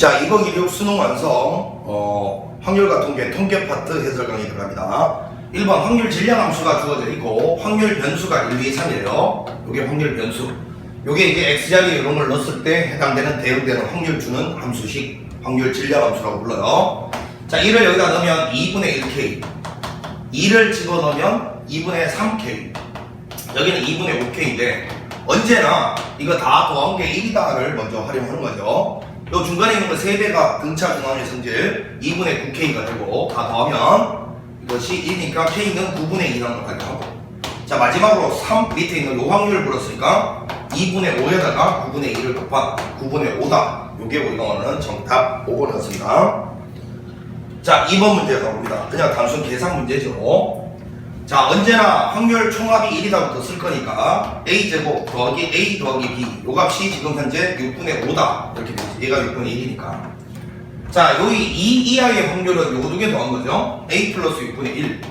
자, 2016 수능 완성 확률과 통계 파트 해설 강의 들어갑니다. 1번 확률 질량 함수가 주어져 있고 확률 변수가 1, 2, 3이에요. 요게 확률 변수. 요게 이제 x자리에 이런 걸 넣었을 때 해당되는 대응되는 확률 주는 함수식 확률 질량 함수라고 불러요. 자, 1을 여기다 넣으면 2분의 1k, 2를 집어넣으면 2분의 3k, 여기는 2분의 5k인데 언제나 이거 다 더한 게 1이다를 먼저 활용하는 거죠. 요 중간에 있는 거 3배가 등차 중앙의 성질 2분의 9k가 되고 다 더하면 이것이 1이니까 k는 9분의 2라는 걸 발표하고, 자 마지막으로 3 밑에 있는 요 확률을 불렀으니까 2분의 5에다가 9분의 2를 곱한 9분의 5다. 요게 우리가 원하는 정답 5번이었습니다. 자 2번 문제 가봅니다. 그냥 단순 계산 문제죠. 자 언제나 확률 총합이 1이다부터 쓸 거니까 a제곱 더하기 a 더하기 b 요 값이 지금 현재 6분의 5다 이렇게 되지. 얘가 6분의 1이니까 자 여기 2 이하의 확률은 요거 두 개 더한 거죠. a 플러스 6분의 1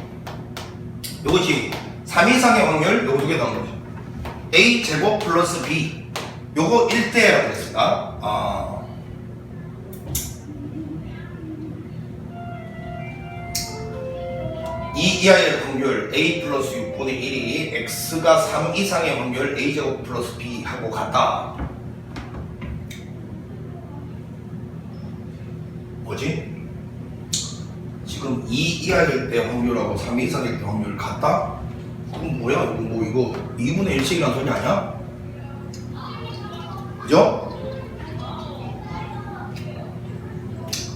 요것이 3 이상의 확률 요거 두 개 더한 거죠. a 제곱 플러스 b 요거 1대라고 했습니다. 2 이하의 확률 a 플러스 6분의 1이 x가 3 이상의 확률 a제곱 플러스 b 하고 같다. 뭐지? 지금 2 이하일 때 확률하고 3 이상일 때 확률 같다? 그럼 뭐야? 이거 2분의 1씩이라는 소리 아니야? 그죠?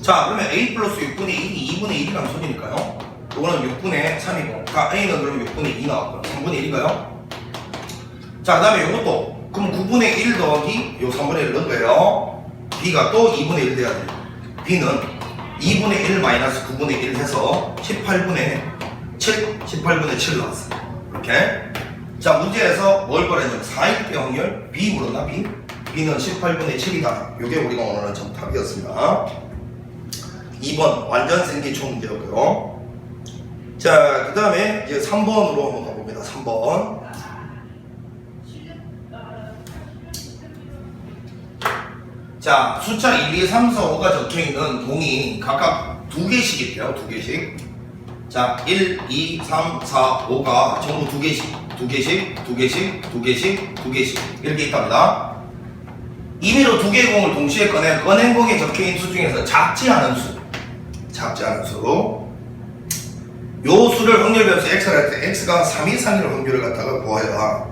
자 그러면 a 플러스 6분의 1이 2분의 1이라는 소리니까요. 이거는 6분의 3이고, 그러니까 a는 그러면 6분의 2 나왔고 3분의 1인가요? 자, 그 다음에 이것도 그럼 9분의 1 더하기 요 3분의 1 넣은 거예요. b가 또 2분의 1 돼야 돼요. b는 2분의 1 마이너스 9분의 1 해서 18분의 7 나왔어요. 이렇게. 자, 문제에서 뭘 거랬냐면 4일 때 확률 b 물었나 b? b는 18분의 7이다. 요게 우리가 원하는 정답이었습니다. 2번 완전 생기총 문제였고요. 자, 그 다음에 이제 3번으로 한번 가봅니다. 3번. 자, 숫자 1, 2, 3, 4, 5가 적혀있는 동이 각각 2개씩 있대요. 2개씩. 자, 1, 2, 3, 4, 5가 전부 2개씩, 2개씩, 2개씩, 2개씩, 2개씩 이렇게 있답니다. 임의로 2개의 공을 동시에 꺼낸 공에 적혀있는 수 중에서 작지 않은 수, 요 수를 확률 변수 x를 할 때 x가 3 이상일 확률을 갖다가 구하여라.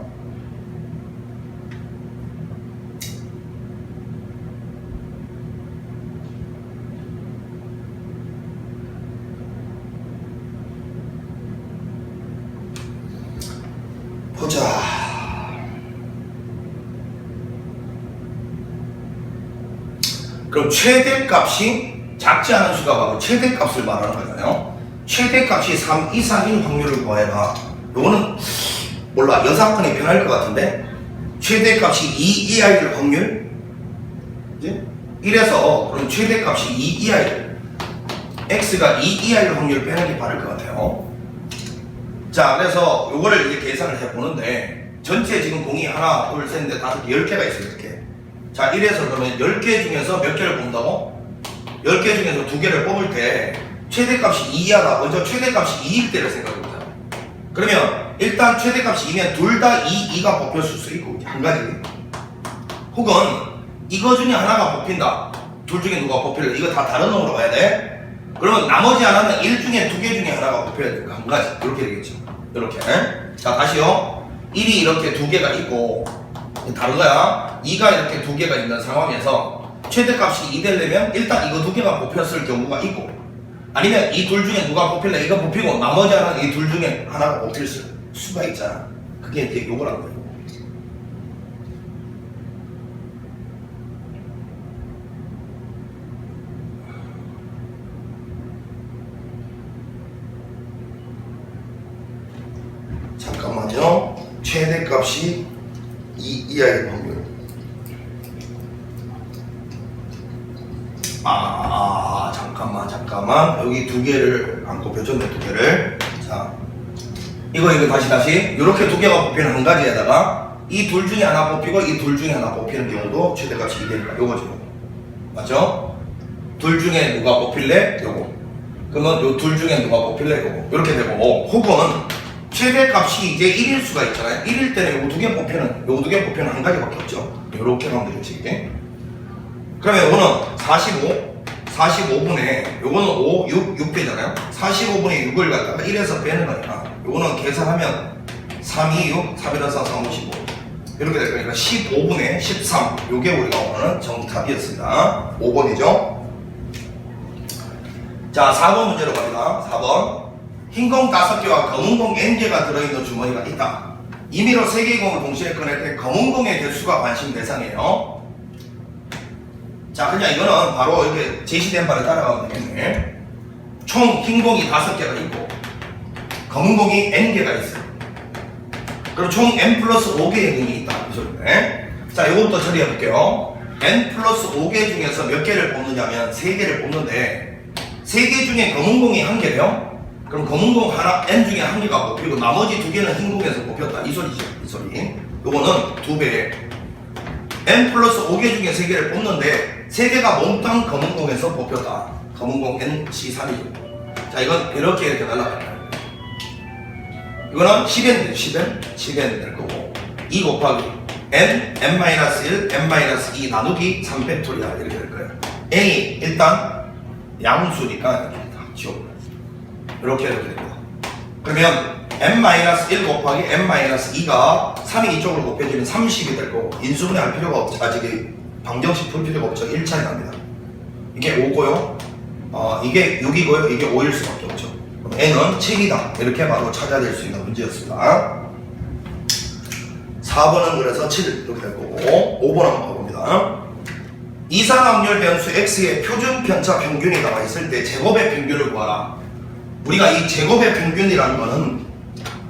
보자. 그럼 최대값이 작지 않은 수가 바로 최대값을 말하는 거잖아요. 최대값이 3 이상인 확률을 구해라. 요거는 몰라, 여사건이 편할 것 같은데 최대값이 2 이하일 확률? 이제 1에서 그럼 최대값이 2 이하일 x가 2 이하일 확률을 빼는 게 빠를 것 같아요. 자, 그래서 요거를 이제 계산을 해보는데 전체 지금 공이 하나, 둘, 셋, 넷, 다섯 개, 10개가 있어요. 이렇게. 자, 1에서 그러면 10개 중에서 몇 개를 뽑는다고? 10개 중에서 2개를 뽑을 때 최대값이 2 이하다. 먼저 최대값이 2일 때를 생각해보자. 그러면 일단 최대값이 2면 둘 다 2가 뽑혔을 수 있고 한 가지. 혹은 이거 중에 하나가 뽑힌다. 둘 중에 누가 뽑힐래? 이거 다 다른 놈으로 가야 돼. 그러면 나머지 하나는 1 중에 2개 중에 하나가 뽑혀야 되니까 한 가지. 이렇게 되겠죠. 이렇게. 자, 다시요. 1이 이렇게 2개가 있고 다른 거야. 2가 이렇게 2개가 있는 상황에서 최대값이 2 되려면 일단 이거 2개가 뽑혔을 경우가 있고, 아니면 이 둘 중에 누가 뽑힐래? 이거 뽑히고 나머지 하나는 이 둘 중에 하나가 뽑힐 수가 있잖아. 그게 이제 요걸 한 거예요. 잠깐만요. 최대값이 2 이하의 확률. 잠깐만. 여기 2개를 안 꼽혀줬네, 2개를. 자, 이거 다시. 이렇게 2개가 뽑히는 한 가지에다가 이 둘 중에 하나 뽑히고 이 둘 중에 하나 뽑히는 경우도 최대값이 2되니까 요거죠. 맞죠? 둘 중에 누가 뽑힐래? 요거. 그러면 요 둘 중에 누가 뽑힐래? 요거. 이렇게 되고, 혹은 최대값이 이제 1일 수가 있잖아요. 1일 때는 요거 두 개 뽑히는, 요거 두 개 뽑히는 한 가지밖에 없죠. 요렇게 가면 되겠지, 이게. 그러면 요거는 45분에, 요거는 5, 6 되잖아요. 45분에 6을 갖다가 1에서 빼는 거니까, 요거는 계산하면 3, 2, 6, 3, 1, 4, 3, 5, 15. 이렇게 될 거니까 15분에 13. 요게 우리가 오늘 정답이었습니다. 5번이죠. 자, 4번 문제로 갑니다. 4번. 흰 공 5개와 검은 공 N개가 들어있는 주머니가 있다. 임의로 3개의 공을 동시에 꺼낼 때 검은 공의 개수가 관심 대상이에요. 자, 그냥 이거는 바로 이렇게 제시된 바를 따라가면 되겠네. 총 흰 공이 5개가 있고 검은 공이 N개가 있어요. 그럼 총 N 플러스 5개의 공이 있다. 이 소리네. 자, 이것부터 처리해 볼게요. N 플러스 5개 중에서 몇 개를 뽑느냐면 3개를 뽑는데 3개 중에 검은 공이 1개래요. 그럼 검은 공 하나, N 중에 1개가 뽑히고 나머지 2개는 흰 공에서 뽑혔다. 이 소리죠. 이 소리. 요거는 2배. N 플러스 5개 중에 3개를 뽑는데 3개가 몽땅 검은 공에서 뽑혔다. 검은 공 NC3이죠. 자, 이건 이렇게 날라갈까요? 이거는 10n 될 거고 2 곱하기 n, n-1, n-2 나누기 3팩토리얼 이렇게 될 거예요. n이 일단 양수니까 이렇게 다 지워버려요. 이렇게 됩니다. 그러면 n-1 곱하기 n-2가 3이 이쪽으로 곱해지면 30이 될 거고 인수분해 할 필요가 없죠. 아직 방정식 풀 필요가 없죠. 1차이 납니다. 이게 5고요. 이게 6이고요. 이게 5일 수밖에 없죠. n은 7이다. 이렇게 바로 찾아낼 수 있는 문제였습니다. 4번은 그래서 7 이렇게 될 거고 5번 한번 가봅니다. 이산확률 변수 x의 표준 편차 평균이 나와 있을 때 제곱의 평균을 구하라. 우리가 이 제곱의 평균이라는 거는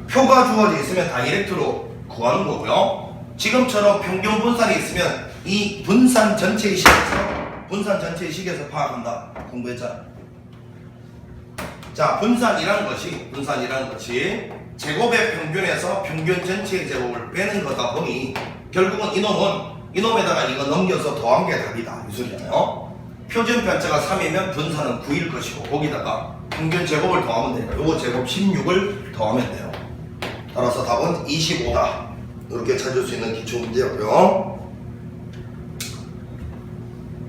표가 주어져 있으면 다이렉트로 구하는 거고요. 지금처럼 평균 분산이 있으면 이 분산 전체의 식에서 파악한다. 공부했잖아. 자, 분산이라는 것이 제곱의 평균에서 평균 전체의 제곱을 빼는 거다 보니 결국은 이놈에다가 이거 넘겨서 더한 게 답이다. 이 소리잖아요. 표준 편차가 3이면 분산은 9일 것이고 거기다가 평균 제곱을 더하면 되니까 요거 제곱 16을 더하면 돼요. 따라서 답은 25다. 이렇게 찾을 수 있는 기초 문제였고요.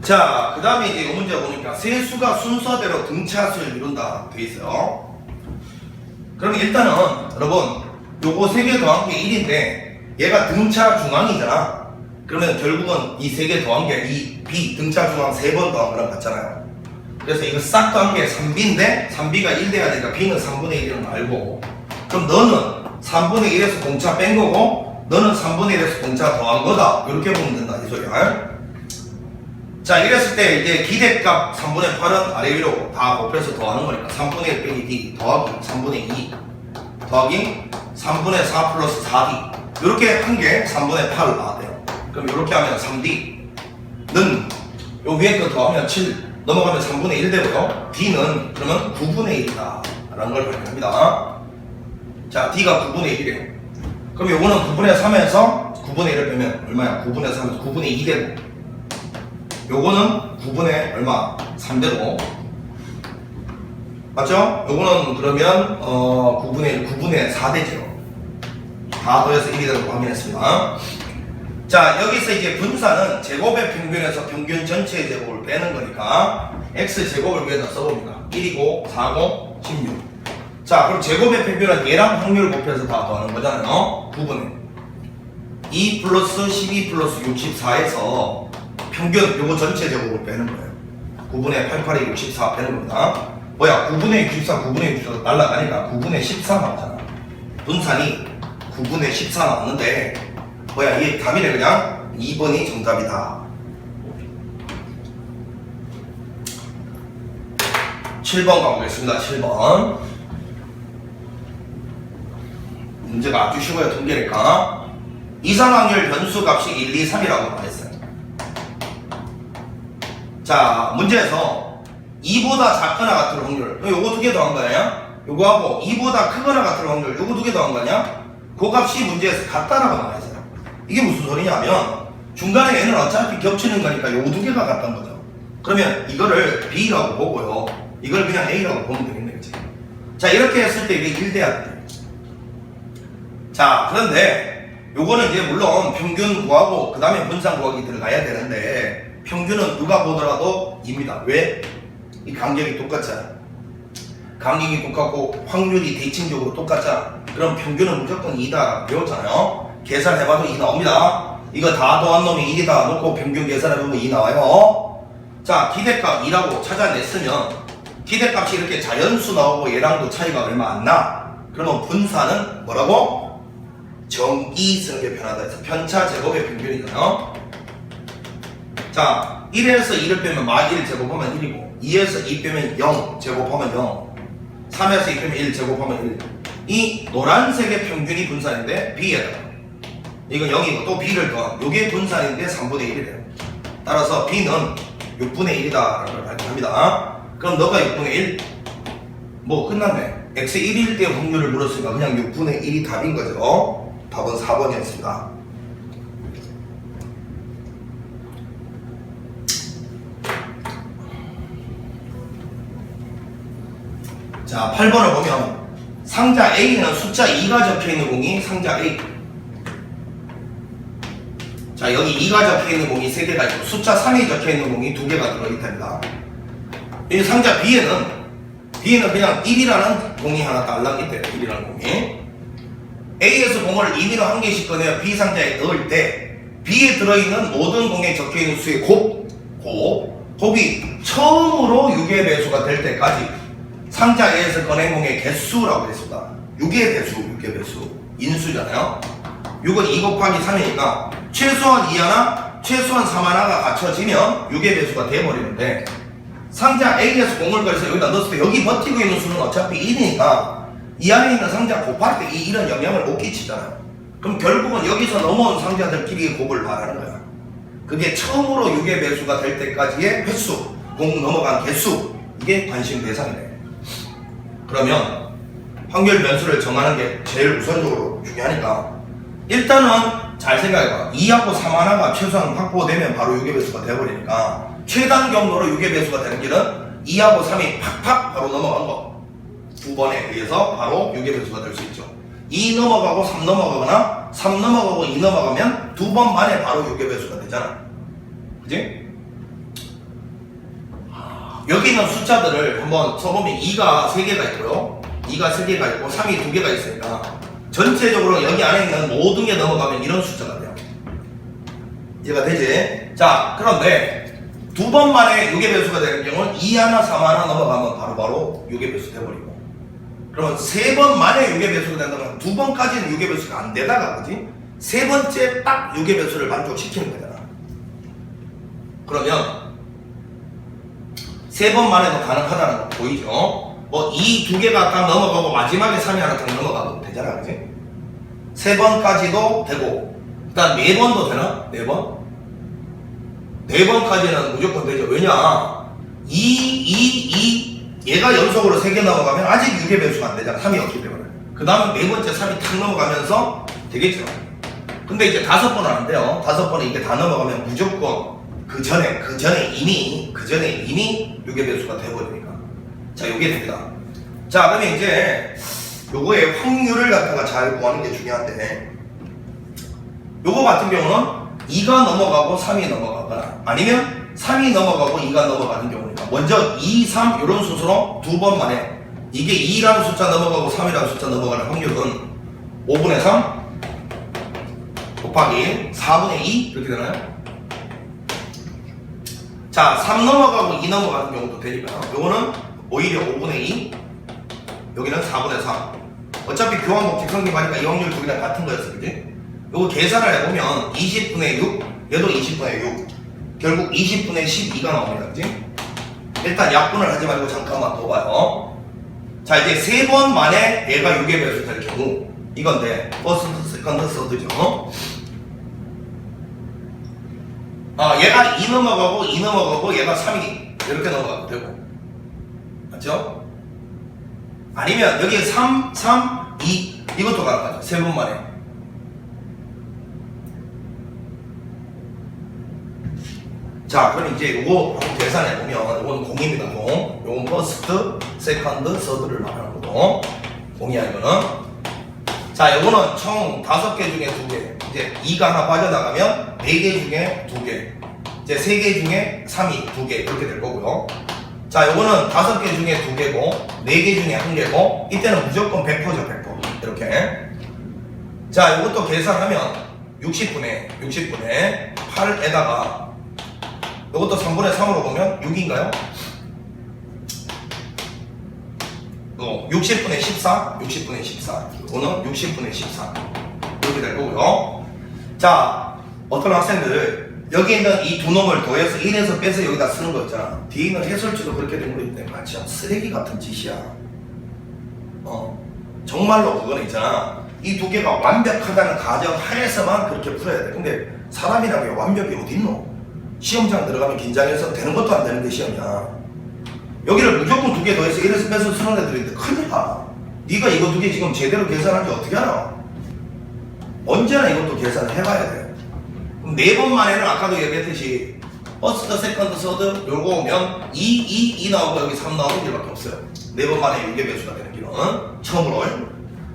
자, 그 다음에 이제 이 문제 보니까 세수가 순서대로 등차수를 이룬다 돼 있어요. 그럼 일단은 여러분 요거 3개 더한 게 1인데 얘가 등차 중앙이잖아. 그러면 결국은 이 3개 더한 게 이 B 등차 중앙 3번 더한 거랑 같잖아요. 그래서 이거 싹 더한 게 3B인데 3B가 1 돼야 되니까 B는 3분의 1을 알고 그럼 너는 3분의 1에서 공차 뺀 거고 너는 3분의 1에서 공차 더한 거다. 이렇게 보면 된다 이 소리야. 자, 이랬을 때 이제 기대값 3분의 8은 아래 위로 다 곱해서 더하는 거니까 3분의 1 빼기 D 더하기 3분의 2 더하기 3분의 4 플러스 4D 이렇게 한 게 3분의 8 나와요. 그럼 이렇게 하면 3D는 요 위에 거 더하면 7 넘어가면 3분의 1 되고요. D는 그러면 9분의 1이다 라는 걸 발표합니다. 자, D가 9분의 1이래요. 그럼 요거는 9분의 3에서 9분의 1을 빼면 얼마야? 9분의 3에서 9분의 2 되고 요거는 9분의 얼마? 3되고 맞죠? 요거는 그러면 9분의 1, 9분의 4 되죠. 다 더해서 1이 되는 거 확인했습니다. 자, 여기서 이제 분산은 제곱의 평균에서 평균 전체의 제곱을 빼는 거니까 x제곱을 위에다 써봅니다. 1이고 4고 16. 자, 그럼 제곱의 평균은 얘랑 확률 곱해서 다 더하는 거잖아요. 9분의 2 플러스 12 플러스 64에서 평균 요거 전체 제곱을 빼는 거예요. 9분의 88에 64 빼는 겁니다. 뭐야, 9분의 64 9분의 64 날라가니까 9분의 14 나오잖아. 분산이 9분의 14 나왔는데 뭐야, 이게 답이네. 그냥 2번이 정답이다. 7번 가보겠습니다. 7번 문제가 아주 쉬워요. 통계니까 이산확률 변수 값이 1, 2, 3이라고 말했어요. 자, 문제에서 2보다 작거나 같을 확률 요거 2개 더한 거 아니야? 요거하고 2보다 크거나 같을 확률 요거 2개 더한 거 아니야? 그 값이 문제에서 같다라고 나와있어요. 이게 무슨 소리냐면 중간에 얘는 어차피 겹치는 거니까 요거 2개가 같다는 거죠. 그러면 이거를 B라고 보고요. 이걸 그냥 A라고 보면 되겠네, 그치? 자, 이렇게 했을 때 이게 1대야 돼. 자, 그런데 요거는 이제 물론 평균 구하고 그 다음에 분산 구하기 들어가야 되는데 평균은 누가 보더라도 2입니다. 왜? 이 간격이 똑같잖아. 간격이 똑같고 확률이 대칭적으로 똑같잖아. 그럼 평균은 무조건 2다 배웠잖아요. 계산해봐도 2 나옵니다. 이거 다 더한 놈이 1이다 놓고 평균 계산해보면 2 나와요. 자, 기대값 2라고 찾아냈으면 기대값이 이렇게 자연수 나오고 얘랑도 차이가 얼마 안 나. 그러면 분산은 뭐라고? 정의 쓰는 게 편하다 해서 편차 제곱의 평균이잖아요. 자, 1에서 2를 빼면 마 1 제곱하면 1이고 2에서 2 빼면 0 제곱하면 0 3에서 2 빼면 1 제곱하면 1. 이 노란색의 평균이 분산인데 B에다가 이건 0이고 또 B를 더하면 이게 분산인데 3분의 1이래요. 따라서 B는 6분의 1이다 라는 걸 발표합니다. 그럼 너가 6분의 1? 뭐 끝났네. X 1일 때 확률을 물었으니까 그냥 6분의 1이 답인 거죠. 답은 4번이었습니다. 자, 8번을 보면 상자 A는 숫자 2가 적혀있는 공이 상자 A. 자, 여기 2가 적혀있는 공이 3개가 있고 숫자 3이 적혀있는 공이 2개가 들어있답니다. 이 상자 B에는 그냥 1이라는 공이 하나 달랑 있대요. 1이라는 공이. A에서 공을 2미로 한 개씩 꺼내어 B 상자에 넣을 때 B에 들어있는 모든 공에 적혀있는 수의 곱이 처음으로 6의 배수가 될 때까지 상자 A에서 꺼낸 공의 개수라고 했습니다. 6의 배수 인수잖아요. 6은 2 곱하기 3이니까 최소한 2 하나, 최소한 3 하나가 갖춰지면 6의 배수가 돼버리는데 상자 A에서 공을 걸어서 여기다 넣었을 때 여기 버티고 있는 수는 어차피 1이니까 이 안에 있는 상자 곱할 때 이 1은 영향을 못 끼치잖아요. 그럼 결국은 여기서 넘어온 상자들끼리 곱을 말하는 거야. 그게 처음으로 6의 배수가 될 때까지의 횟수, 공 넘어간 개수, 이게 관심 대상이네. 그러면 확률 변수를 정하는 게 제일 우선적으로 중요하니까 일단은 잘 생각해봐. 2하고 3 하나가 최소한 확보되면 바로 6의 배수가 되어버리니까 최단 경로로 6의 배수가 되는 길은 2하고 3이 팍팍 바로 넘어간 거. 두 번에 의해서 바로 6의 배수가 될 수 있죠. 2 넘어가고 3 넘어가거나 3 넘어가고 2 넘어가면 두 번 만에 바로 6의 배수가 되잖아. 그지? 여기 있는 숫자들을 한번 써보면 2가 3개가 있고요. 2가 3개가 있고 3이 2개가 있으니까 전체적으로 여기 안에 있는 모든 게 넘어가면 이런 숫자가 돼요. 이해가 되지? 자, 그런데 두 번 만에 6의 배수가 되는 경우는 2 하나, 3 하나 넘어가면 바로 6의 배수 돼버리고 그러면 3번 만에 6의 배수가 된다면 2번까지는 6의 배수가 안 되다가 그지? 3번째 딱 6의 배수를 만족시키는 거잖아. 그러면 3번 만에도 가능하다는 거 보이죠? 뭐 이 두 개가 딱 넘어가고 마지막에 3이 하나 딱 넘어가도 되잖아, 그지? 3번까지도 되고 일단 4번도 되나? 4번? 4번까지는 무조건 되죠. 왜냐? 2 얘가 연속으로 3개 넘어가면 아직 6의 배수가 안 되잖아. 3이 없기 때문에. 그 다음에 4번째 3이 탁 넘어가면서 되겠죠. 근데 이제 5번은 안 돼요. 5번에 이게 다 넘어가면 무조건 그 전에 이미 6의 배수가 되어버리니까. 자, 요게 됩니다. 자, 그러면 이제 요거의 확률을 갖다가 잘 구하는 게 중요한데 요거 같은 경우는 2가 넘어가고 3이 넘어가거나 아니면 3이 넘어가고 2가 넘어가는 경우니까 먼저 2, 3 이런 순서로 두 번 만에 이게 2라는 숫자 넘어가고 3이라는 숫자 넘어가는 확률은 5분의 3 곱하기 4분의 2 이렇게 되나요? 자, 3 넘어가고 2 넘어가는 경우도 되니까 요거는 오히려 5분의 2 여기는 4분의 3 어차피 교환법칙 성립하니까 이 확률 두 개랑 같은 거였어, 그지? 요거 계산을 해보면 20분의 6 얘도 20분의 6 결국 20분의 12가 나옵니다, 그지? 일단 약분을 하지 말고 잠깐만 더 봐요. 자, 이제 3번 만에 얘가 6의 배수 될 경우 이건데 퍼스트, 세컨드, 서드죠. 얘가 2 넘어가고 2 넘어가고 얘가 3이 이렇게 넘어가도 되고 맞죠? 아니면 여기에 3, 2 이것도 가능하죠. 3번 만에 자, 그럼 이제 요거 한번 계산해보면, 요건 공입니다, 공. 요건 퍼스트, 세컨드, 서드를 말하는 거고. 공이야, 이거는. 자, 요거는 총 5개 중에 2개. 이제 2가 하나 빠져나가면 4개 중에 2개. 이제 3개 중에 3이 2개. 이렇게 될 거고요. 자, 요거는 5개 중에 2개고, 4개 중에 1개고, 이때는 무조건 100%죠, 100%. 이렇게. 자, 요것도 계산하면 60분의 8에다가 이것도 3분의 3으로 보면 6인가요? 60분의 14 60분의 14 이거는 60분의 14 이렇게 될 거고요. 자, 어떤 학생들 여기 있는 이 두 놈을 더해서 1에서 빼서 여기다 쓰는 거 있잖아. 뒤에 있는 해설지도 그렇게 된 거 있는데 마치 쓰레기 같은 짓이야. 정말로 그거는 있잖아. 이 두 개가 완벽하다는 가정 하에서만 그렇게 풀어야 돼. 근데 사람이라는 게 완벽이 어딨노? 시험장 들어가면 긴장해서 되는 것도 안 되는데 시험이야. 여기를 무조건 2개 더해서 1에서 빼서 쓰는 애들인데 큰일 나. 네가 이거 2개 지금 제대로 계산하는지 어떻게 알아? 언제나 이것도 계산을 해봐야 돼. 그럼 4번 만에는 아까도 얘기했듯이 퍼스트, 세컨드, 서드 요거 오면 2 나오고 여기 3 나오는 길밖에 없어요. 4번 만에 6의 배수가 되는 길은 처음으로.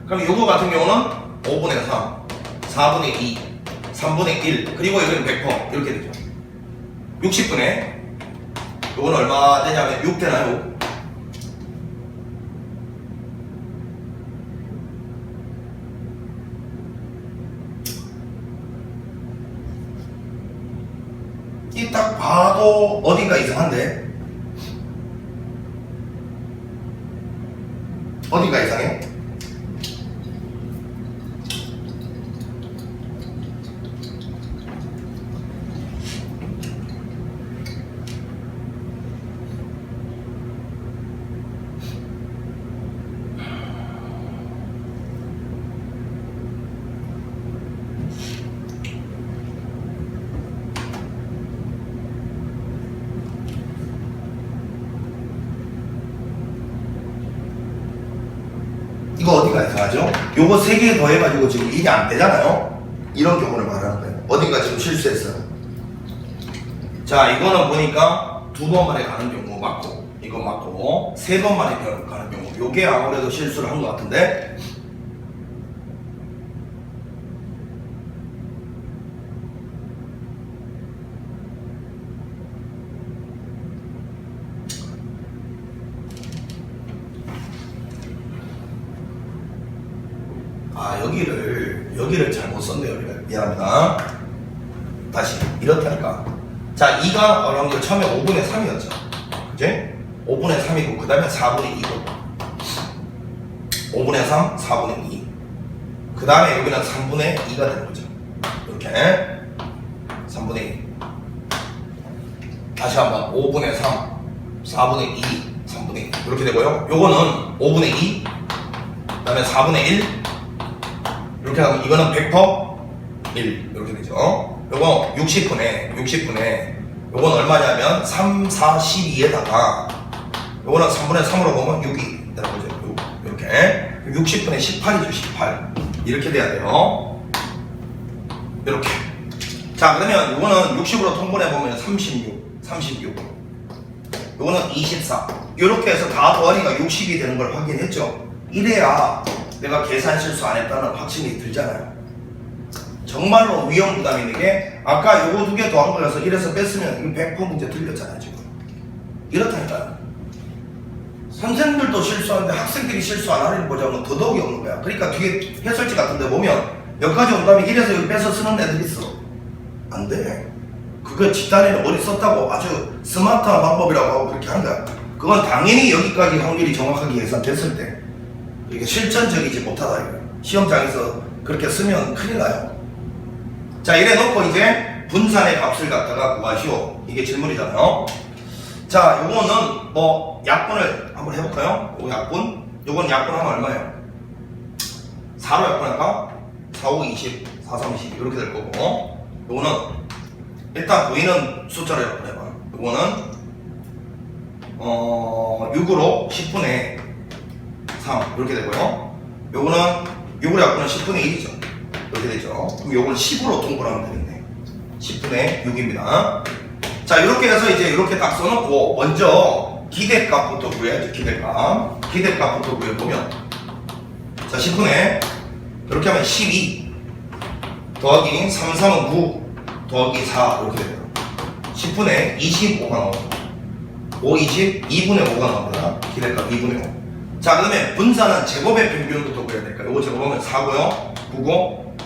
그럼 요거 같은 경우는 5분의 3, 4분의 2, 3분의 1 그리고 여기는 100% 이렇게 되죠. 60분에 요건 얼마 되냐면 6 되나요? 이 딱 봐도 어딘가 이상한데? 어딘가 이상해? 이거 어디가 이상하죠? 요거 3개 더해가지고 지금 이게 안 되잖아요? 이런 경우를 말하는 거예요. 어딘가 지금 실수했어요. 자, 이거는 보니까 2번 만에 가는 경우 맞고, 이거 맞고, 3번 만에 가는 경우. 요게 아무래도 실수를 한 것 같은데, 여기를 잘못 썼네요. 미안합니다. 다시 이렇다니까. 자, 2가 어려운 처음에 5분의 3이었죠. 그치? 5분의 3이고 그 다음에 4분의 2고 5분의 3, 4분의 2. 그 다음에 여기는 3분의 2가 되는 거죠. 이렇게 3분의 2. 다시 한번 5분의 3, 4분의 2, 3분의 2 이렇게 되고요. 요거는 5분의 2, 그 다음에 4분의 1 이렇게 하면 이거는 100% 1 이렇게 되죠. 요거 60분의 요건 얼마냐면 3, 4, 12에다가 요거는 3분의 3으로 보면 6이 되는 거죠. 6 이렇게 60분의 18이죠. 18 이렇게 돼야 돼요. 이렇게. 자, 그러면 요거는 60으로 통분해 보면 36 요거는 24 이렇게 해서 다 더하니까 60이 되는 걸 확인했죠. 이래야 내가 계산 실수 안 했다는 확신이 들잖아요. 정말로 위험 부담이 있는 게 아까 요거 2개 더한 거라서 1에서 뺐으면 100% 문제 틀렸잖아요. 지금 이렇다니까요. 선생님들도 실수하는데 학생들이 실수 안 하는 보자면 더더욱이 없는 거야. 그러니까 뒤에 해설지 같은 데 보면 여기까지 온 다음에 1에서 여기 빼서 쓰는 애들 있어. 안 돼. 그거 집단에는 머리 썼다고 아주 스마트한 방법이라고 하고 그렇게 하는 거야. 그건 당연히 여기까지 확률이 정확하게 계산됐을 때 이게 실전적이지 못하다 이거야. 시험장에서 그렇게 쓰면 큰일 나요. 자, 이래 놓고 이제 분산의 값을 갖다가 구하시오. 이게 질문이잖아요. 자, 요거는 뭐 약분을 한번 해볼까요? 요 약분. 요건 약분하면 얼마예요? 4로 약분할까? 4, 5, 20, 4, 3, 20 이렇게 될 거고, 요거는 일단 보이는 숫자로 약분해봐. 요거는 6으로 10분의 3 이렇게 되고요. 요거는 6으로 약분은 10분의 1이죠. 이렇게 되죠. 그럼 요걸 10으로 통분하면 되겠네. 10분의 6입니다. 자, 이렇게 해서 이제 이렇게 딱 써놓고 먼저 기대값부터 구해야죠. 기대값부터 구해보면 자, 10분의 이렇게 하면 12 더하기 3, 3은 9 더하기 4 이렇게 돼요. 10분의 25가 나옵니다. 5, 20, 2분의 5가 나옵니다. 기대값 2분의 5. 자, 그 다음에 분산은 제곱의 평균부터 구해야 될까요? 요거 제곱하면 4고요, 9고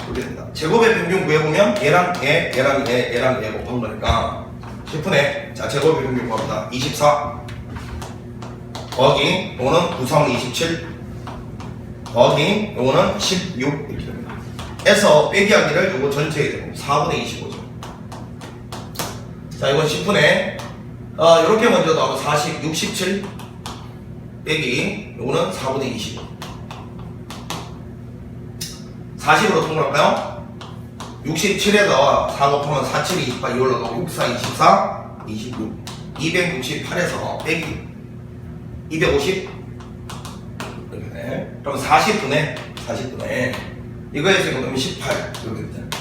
이렇게 됩니다. 제곱의 평균 구해보면 얘랑 얘, 얘랑 얘, 얘랑 얘 곱한 거니까 10분의 자, 제곱의 평균 구합니다. 24 더하기 요거는 9, 3, 27 더하기 요거는 16 이렇게 됩니다. 해서 빼기하기를 요거 전체의 제곱 4분의 25죠. 자, 이건 10분의 이렇게 먼저 나오면 40, 67 빼기 요거는 4분의 25 40으로 통분할까요? 67에다가 4 곱하면 4, 7, 28 이 올라가고 6, 4, 24, 26 268에서 빼기 250 이렇게 돼. 그럼 40분의 이거에서 그러면 18 이렇게 됩니다.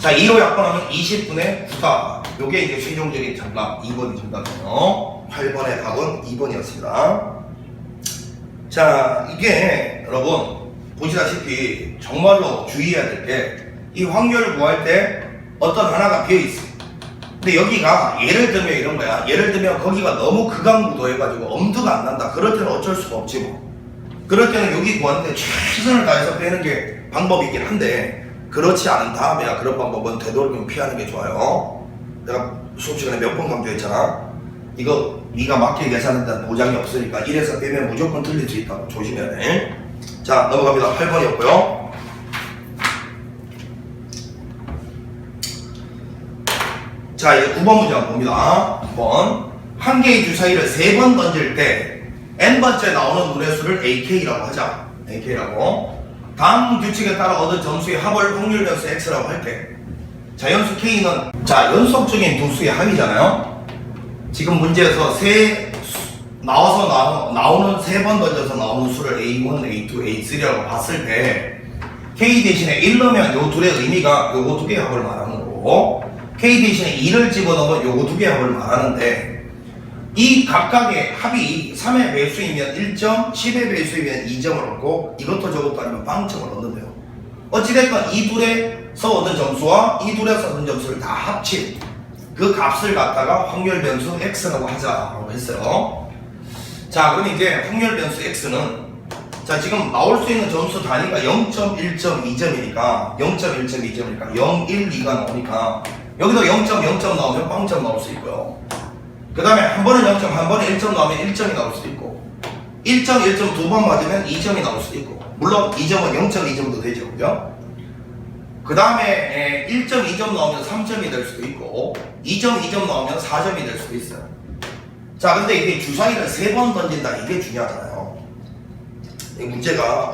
자, 2로 약분하면 20분의 9다. 요게 이제 최종적인 정답 2번이 정답이에요. 8번의 답은 2번이었습니다. 자, 이게 여러분 보시다시피 정말로 주의해야 될 게 이 확률을 구할 때 어떤 하나가 비어있어요. 근데 여기가 예를 들면 이런 거야. 예를 들면 거기가 너무 극강무도 해가지고 엄두가 안 난다. 그럴 때는 어쩔 수가 없지 뭐. 그럴 때는 여기 구하는데 최선을 다해서 빼는 게 방법이긴 한데 그렇지 않은 다음에야 그런 방법은 되도록이면 피하는 게 좋아요. 내가 수업 시간에 몇 번 강조했잖아. 이거 네가 맞게 계산한다는 보장이 없으니까 1에서 빼면 무조건 틀릴 수 있다고 조심해야 돼. 자, 넘어갑니다. 8번이었고요. 자, 이제 9번 문제 한번 봅니다. 9번. 한 개의 주사위를 3번 던질 때 n번째 나오는 눈의 수를 AK라고 하자. AK라고. 다음 규칙에 따라 얻은 점수의 합을 확률 변수 X라고 할 때 자연수 K는 자, 연속적인 두 수의 합이잖아요. 지금 문제에서 나오는 3번 던져서 나오는 수를 A1, A2, A3라고 봤을 때 K 대신에 1 넣으면 요 둘의 의미가 요거 두 개의 합을 말하는 거고 K 대신에 2를 집어넣으면 요거 두 개의 합을 말하는데 이 각각의 합이 3의 배수이면 1점, 10의 배수이면 2점을 얻고 이것도 저것도 아니면 빵점을 얻는데요. 어찌됐건 이 둘에서 얻은 점수와 이 둘에서 얻은 점수를 다 합친 그 값을 갖다가 확률 변수 X라고 하자라고 했어요. 자, 그럼 이제 확률 변수 X는 자, 지금 나올 수 있는 점수 단위가 0점, 1점, 2점이니까 0점, 1점, 2점이니까 0, 1, 2가 나오니까 여기도 0점, 0점 나오면 빵점 나올 수 있고요. 그 다음에 한 번은 0점, 한 번은 1점 나오면 1점이 나올 수도 있고 1점, 1점 두 번 맞으면 2점이 나올 수도 있고 물론 2점은 0.2점도 되죠. 그죠? 그 다음에 1점, 2점 나오면 3점이 될 수도 있고 2점, 2점 나오면 4점이 될 수도 있어요. 자, 근데 이게 주사위를 3번 던진다 이게 중요하잖아요. 이 문제가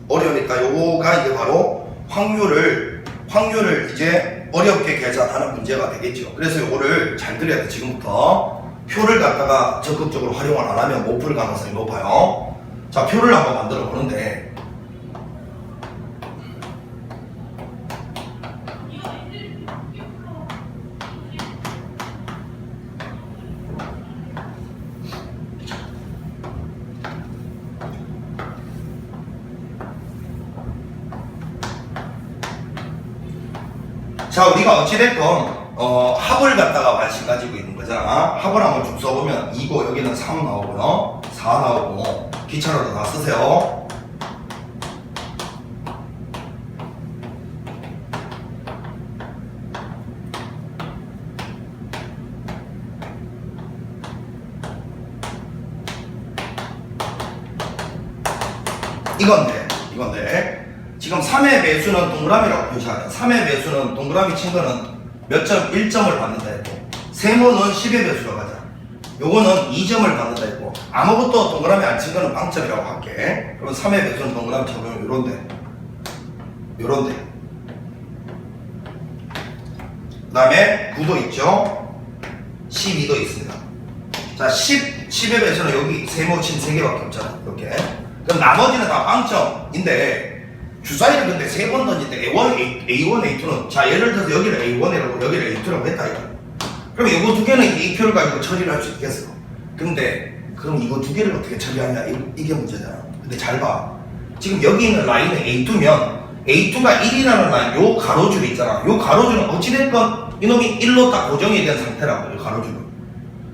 어려우니까 요거가 이제 바로 확률을 이제 어렵게 계산하는 문제가 되겠죠. 그래서 요거를 잘 들어야 돼. 지금부터 표를 갖다가 적극적으로 활용을 안 하면 못 풀 가능성이 높아요. 자, 표를 한번 만들어 보는데 자, 우리가 어찌됐건 합을 갖다가 관심 가지고 있는 거잖아. 합을 한번 쭉 써보면 2고 여기는 3 나오고요 4 나오고 귀찮아도 다 쓰세요. 이건데 지금 3의 배수는 동그라미라고 표시하자. 3의 배수는 동그라미 친 거는 몇 점? 1점을 받는다 했고 세모는 10의 배수라고 하자. 요거는 2점을 받는다 했고 아무것도 동그라미 안 친 거는 빵점이라고 할게. 그럼 3의 배수는 동그라미 쳐보면 요런데 그 다음에 9도 있죠. 12도 있습니다. 자, 10의 배수는 여기 세모 친 3개밖에 없잖아. 이렇게 그럼 나머지는 다 빵점인데 주사위를 근데 3번 던질 때 A1, A2는 자 예를 들어서 여기를 A1이라고 여기를 A2라고 했다 이거. 그럼 이거 두 개는 AQ를 가지고 처리를 할 수 있겠어. 근데 그럼 이거 두 개를 어떻게 처리하냐 이게 문제잖아. 근데 잘 봐. 지금 여기 있는 라인은 A2면 A2가 1이라는 라인 요 가로줄이 있잖아. 요 가로줄은 어찌됐건 이놈이 1로 딱 고정이 된 상태라고 요 가로줄은.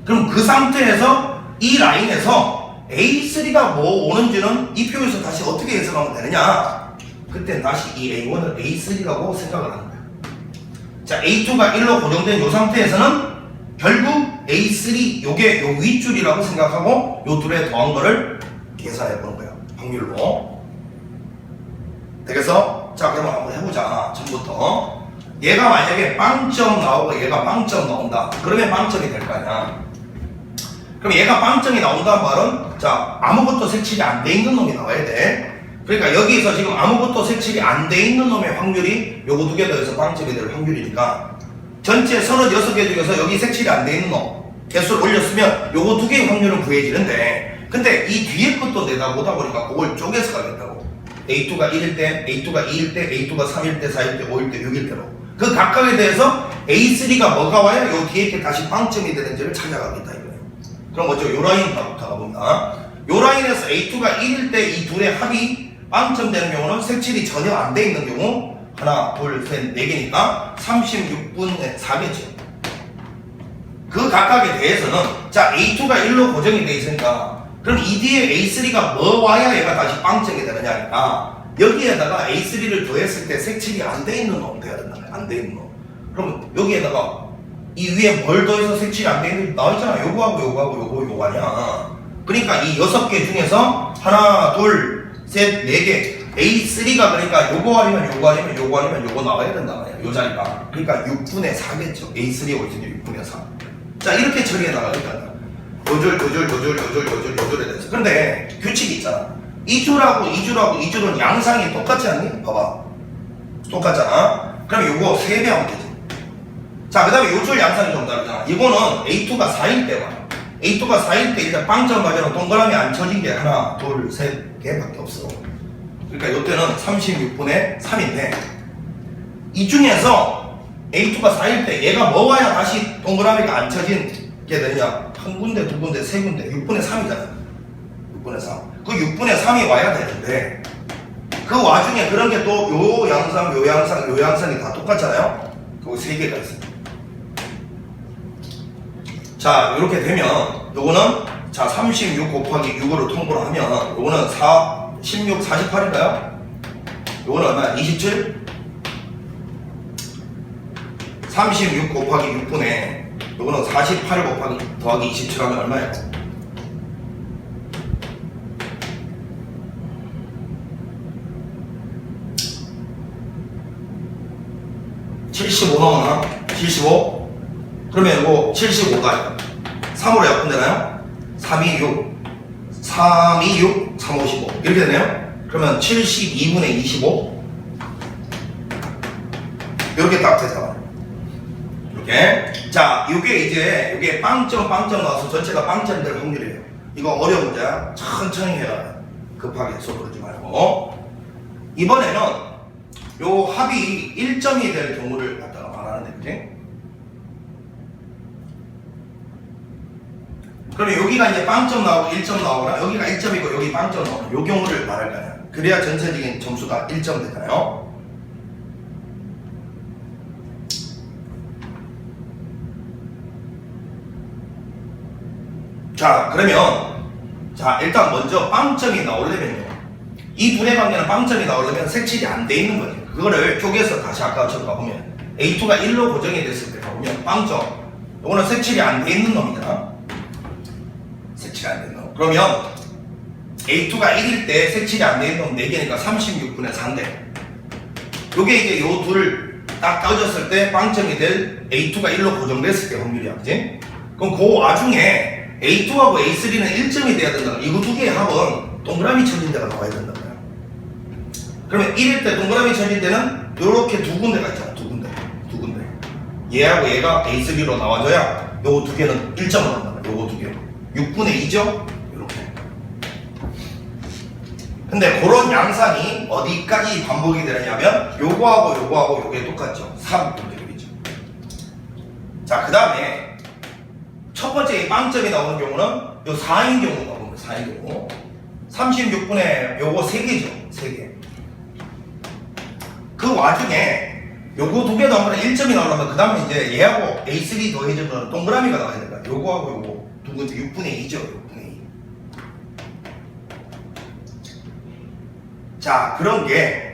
그럼 그 상태에서 이 라인에서 A3가 뭐 오는지는 이 표에서 다시 어떻게 해석하면 되느냐. 그때 다시 이 A1을 A3라고 생각을 하는 거야. 자 A2가 1로 고정된 요 상태에서는 결국 A3 요게 요 윗줄이라고 생각하고 요 둘에 더한 거를 계산해 보는 거야. 확률로. 되겠어? 자 그러면 한번 해보자. 처음부터 얘가 만약에 빵점 나오고 얘가 빵점 나온다. 그러면 빵점이 될 거 아니야. 그럼 얘가 빵점이 나온다는 말은 자 아무것도 색칠이 안 돼 있는 놈이 나와야 돼. 그러니까 여기서 지금 아무것도 색칠이 안 돼 있는 놈의 확률이 요거 두 개 더해서 빵점이 될 확률이니까 전체 36개 중에서 여기 색칠이 안 돼 있는 놈 개수를 올렸으면 요거 두 개의 확률은 구해지는데 근데 이 뒤에 것도 내다보다 보니까 그걸 쪼개서 가겠다고. A2가 1일 때, A2가 2일 때, A2가 3일 때, 4일 때, 5일 때, 6일 때로 그 각각에 대해서 A3가 뭐가 와야 요 뒤에 게 다시 빵점이 되는지를 찾아가겠다 이거예요. 그럼 먼저 요 라인부터 가봅니다. 요 라인에서 A2가 1일 때 이 둘의 합이 빵점 되는 경우는 색칠이 전혀 안 돼 있는 경우 하나, 둘, 셋, 4개니까 36분의 4개죠. 그 각각에 대해서는 자 A2가 1로 고정이 돼 있으니까 그럼 이 뒤에 A3가 뭐 와야 얘가 다시 빵점이 되느냐니까 여기에다가 A3를 더했을 때 색칠이 안 돼 있는 놈 돼야 된다. 안 돼 있는 놈. 그럼 여기에다가 이 위에 뭘 더해서 색칠이 안 돼 있는 나와 있잖아. 요거하고 요거하고 요거 아니야. 그러니까 이 6개 중에서 하나, 둘, 셋, 4개 A3가 그러니까 요거 아니면 요거 아니면 요거 아니면 요거 나와야 된단 말이야. 요 자리가. 그러니까 6분의 4겠죠. A3가 올지는 6분의 4. 자 이렇게 처리해 나가니까 요줄에 대해서. 근데 규칙이 있잖아. 이 줄하고 이 줄은 양상이 똑같지 않니? 봐봐. 똑같잖아. 그럼 요거 3배 하면 되지. 자, 그 다음에 요 줄 양상이 좀 다르잖아. 이거는 A2가 4일 때 와요. A2가 4일 때 일단 빵점 맞으면 동그라미 안 쳐진 게 하나, 둘, 셋 개밖에 없어. 그러니까 요때는 36분의 3인데 이 중에서 A2가 4일 때 얘가 뭐 와야 다시 동그라미가 안 쳐진 게 되냐? 한 군데, 두 군데, 세 군데, 6분의 3이잖아. 6분의 3. 그 6분의 3이 와야 되는데 그 와중에 그런 게 또 요 양상, 요 양상, 요 양상이 다 똑같잖아요. 그거 3개가 있어요. 자, 이렇게 되면 요거는 자 36 곱하기 6으로 통보를 하면 요거는 16, 48인가요? 요거는 얼마야? 27? 36 곱하기 6분의 요거는 48 곱하기 더하기 27 하면 얼마예요? 75 나오나? 75? 그러면 이거 75가 3으로 약분되나요? 3, 2, 6 3, 2, 6, 3, 5, 15 이렇게 되네요? 그러면 72분의 25 이렇게 딱 되잖아. 이렇게. 자, 이게 빵점 나와서 전체가 빵점이 될 확률이에요. 이거 어려운 문제야. 천천히 해라. 급하게 쏘그러지 말고. 이번에는 요 합이 1점이 될 경우를 갖다가 말하는데, 그지? 그러면 여기가 이제 빵점 나오고 1점 나오거나 여기가 1점이고 여기 빵점 나오는 요 경우를 말할 거야. 그래야 전체적인 점수가 1점 되잖아요. 자, 그러면 자 일단 먼저 빵점이 나오려면요. 이 둘의 관계는 빵점이 나오려면 색칠이 안 돼 있는 거지. 그거를 쪼개서 다시 아까처럼 가보면 A2가 1로 고정이 됐을 때 가보면 빵점 이거는 색칠이 안 돼 있는 놈이잖아. 색칠이 안 돼 있는 놈. 그러면 A2가 1일 때 색칠이 안 돼 있는 놈 4개니까 36분의 4인데 요게 이제 요 둘을 딱 따졌을 때 빵점이 될 A2가 1로 고정됐을 때 확률이야. 그지? 그럼 그 와중에 A2하고 A3는 1점이 돼야 된다. 이거 두 개의 합은 동그라미 쳐진 데가 나와야 된다. 그러면 1일 때 동그라미 쳐진 데는 요렇게 두 군데가 있잖아. 두 군데. 얘하고 얘가 A3로 나와줘야 요거 두 개는 1점을 한다. 요거 두 개. 6분의 2죠? 요렇게. 근데 그런 양상이 어디까지 반복이 되느냐면 요거하고 요거하고 요게 똑같죠. 3 이렇게 되겠죠. 자, 그 다음에 첫 번째 빵점이 나오는 경우는 요 4인 경우 나옵니다. 4인 경우 36분의 요거 3개죠. 3개. 그 와중에 요거 2개 나오면 1점이 나오려면 그 다음에 이제 얘하고 A3 더해져서 동그라미가 나와야 될까요? 요거하고 요거 두 번째 6분의 2죠. 6분의 2. 자, 그런 게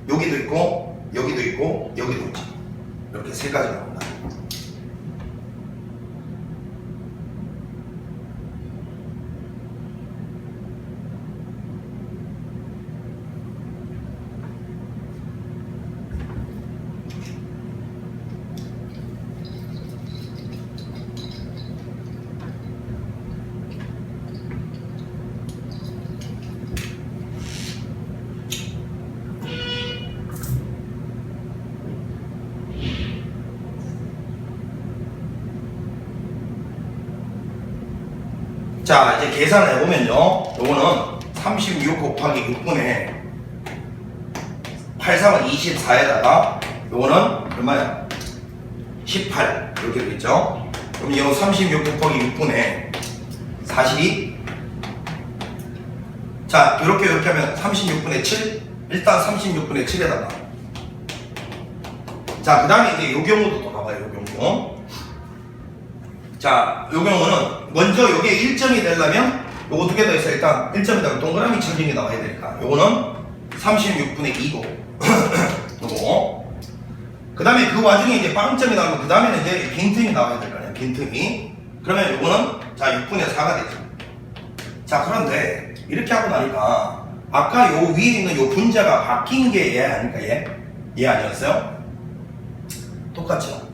여기도 있고 여기도 있고 여기도 있죠. 이렇게 세 가지 나옵니다. 자, 이제 계산을 해보면요. 요거는 36 곱하기 6분의 83은 24에다가 요거는 얼마야? 18 이렇게 되겠죠. 그럼 이거 36 곱하기 6분의 42. 자, 이렇게 하면 36분의 7. 일단 36분의 7에다가 자, 그 다음에 이제 요 경우도 또 가봐요. 요 경우. 자, 요 경우는 먼저 요게 1점이 되려면 요거 2개 더 있어요. 일단 1점이 되면 동그라미 쳐진 게 나와야 되니까 요거는 36분의 2고 요거 그 다음에 그 와중에 이제 빵점이 나오면 그 다음에는 이제 빈틈이 나와야 될 거 아니에요. 빈틈이. 그러면 요거는 자 6분의 4가 되죠. 자, 그런데 이렇게 하고 나니까 아까 요 위에 있는 요 분자가 바뀐 게 얘 아닐까? 얘 아니었어요? 똑같죠.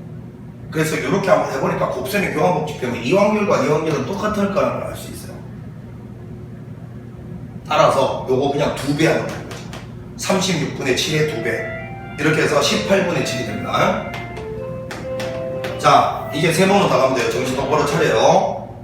그래서 이렇게 한번 해보니까 곱셈의 교환 법칙 때문에 이 확률과 이 확률은 똑같을 거라는 걸 알 수 있어요. 따라서 요거 그냥 2배 하는 거죠. 36분의 7의 2배. 이렇게 해서 18분의 7이 됩니다. 자, 이제 세 번은 다 가면 돼요. 정신 똑바로 차려요.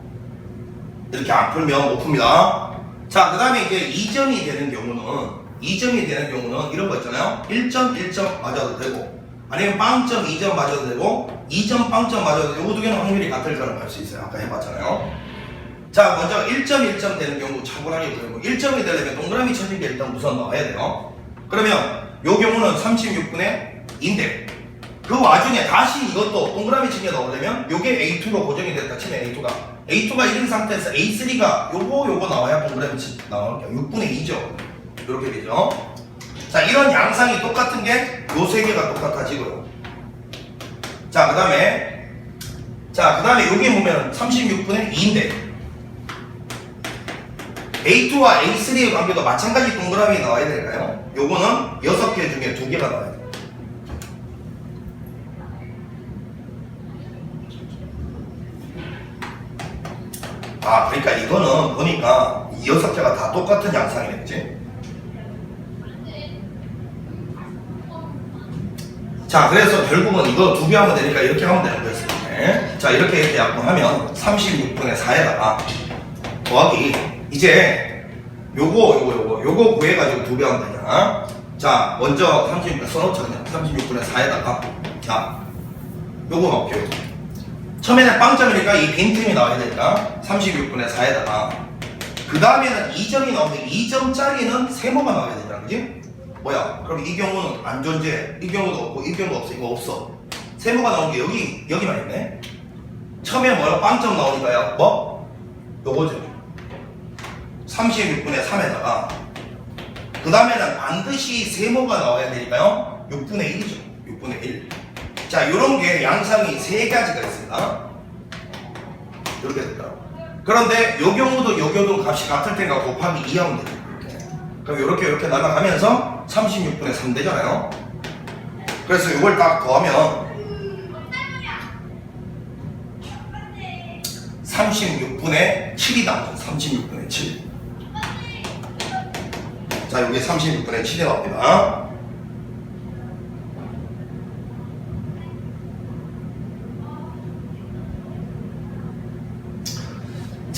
이렇게 안 풀면 못 풉니다. 자, 그 다음에 이제 2점이 되는 경우는 이런 거 있잖아요. 1점, 1점 맞아도 되고 아니면 빵점 2점 맞아도 되고 2점 빵점 맞아도 되고 이 두 개는 확률이 같을 거라고 할 수 있어요. 아까 해봤잖아요. 자, 먼저 1점 1점 되는 경우 차분하게 되고 1점이 되려면 동그라미 쳐진 게 일단 우선 나와야 돼요. 그러면 요 경우는 36분의 2인데 그 와중에 다시 이것도 동그라미 친 게 나오려면 요게 A2로 고정이 됐다 치면 A2가 이런 상태에서 A3가 요거 나와야 동그라미 치 나오니까 6분의 2죠. 이렇게 되죠. 자, 이런 양상이 똑같은 게 요 세 개가 똑같아지고요. 자, 그 다음에 여기 보면 36분의 2인데 A2와 A3의 관계도 마찬가지 동그라미 나와야 될까요? 요거는 6개 중에 2개가 나와야 돼요. 아, 그러니까 이거는 보니까 이 6개가 다 똑같은 양상이네, 그치? 자, 그래서 결국은 이거 2배 하면 되니까 이렇게 하면 되는 거였어요. 네. 자, 이렇게 약분하면 36분의 4에다가 더하기 이제 요거 구해가지고 2배 하면 되잖아. 자, 먼저 36분의 써놓자. 그냥 36분의 4에다가 자, 요거 할게요. 처음에는 빵점이니까 이 빈틈이 나와야 되니까 36분의 4에다가 그 다음에는 2점이 나오는데 2점짜리는 세모가 나와야 되잖아, 그지? 뭐야? 그럼 이 경우는 안 존재해. 이 경우도 없고 이 경우도 없어. 이거 없어. 세모가 나오는 게 여기만 있네. 처음에 뭐야? 빵점 나오니까요. 뭐? 요거죠. 36분의 3에다가 그 다음에는 반드시 세모가 나와야 되니까요. 6분의 1이죠. 6분의 1. 자, 요런 게 양상이 세 가지가 있습니다. 이렇게 됐더라고. 그런데 요 경우도 값이 같을 때가 곱하기 2 하면 되죠. 그럼 이렇게 날아가면서 36분의 3 되잖아요. 그래서 이걸 딱 더하면 36분의 7이 나오죠. 36분의 7. 자, 이게 36분의 7이 나옵니다.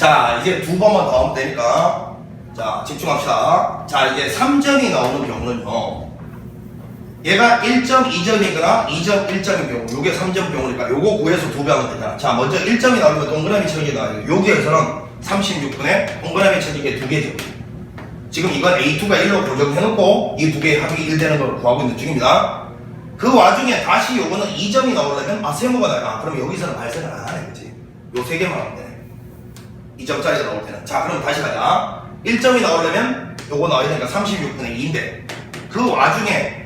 자, 이제 두 번만 더 하면 되니까. 자, 집중합시다. 자, 이제 3점이 나오는 경우는요. 얘가 1점 2점이거나 2점 1점인 경우, 요게 3점 경우니까 요거 구해서 두 배 하면 되잖아. 자, 먼저 1점이 나오면 동그라미 쳐진 게 나와요. 여기에서는 36분에 동그라미 쳐진 게 두 개죠. 지금 이건 A2가 1로 고정해놓고 이 두 개의 합이 1 되는 걸 구하고 있는 중입니다. 그 와중에 다시 요거는 2점이 나오려면 세모가 나요. 그럼 여기서는 발생을 안 하네, 그치? 요 세 개만 하면 되네. 2점짜리가 나올 때는. 자, 그럼 다시 가자. 1점이 나오려면 요거 나와야 되니까 36분의 2인데 그 와중에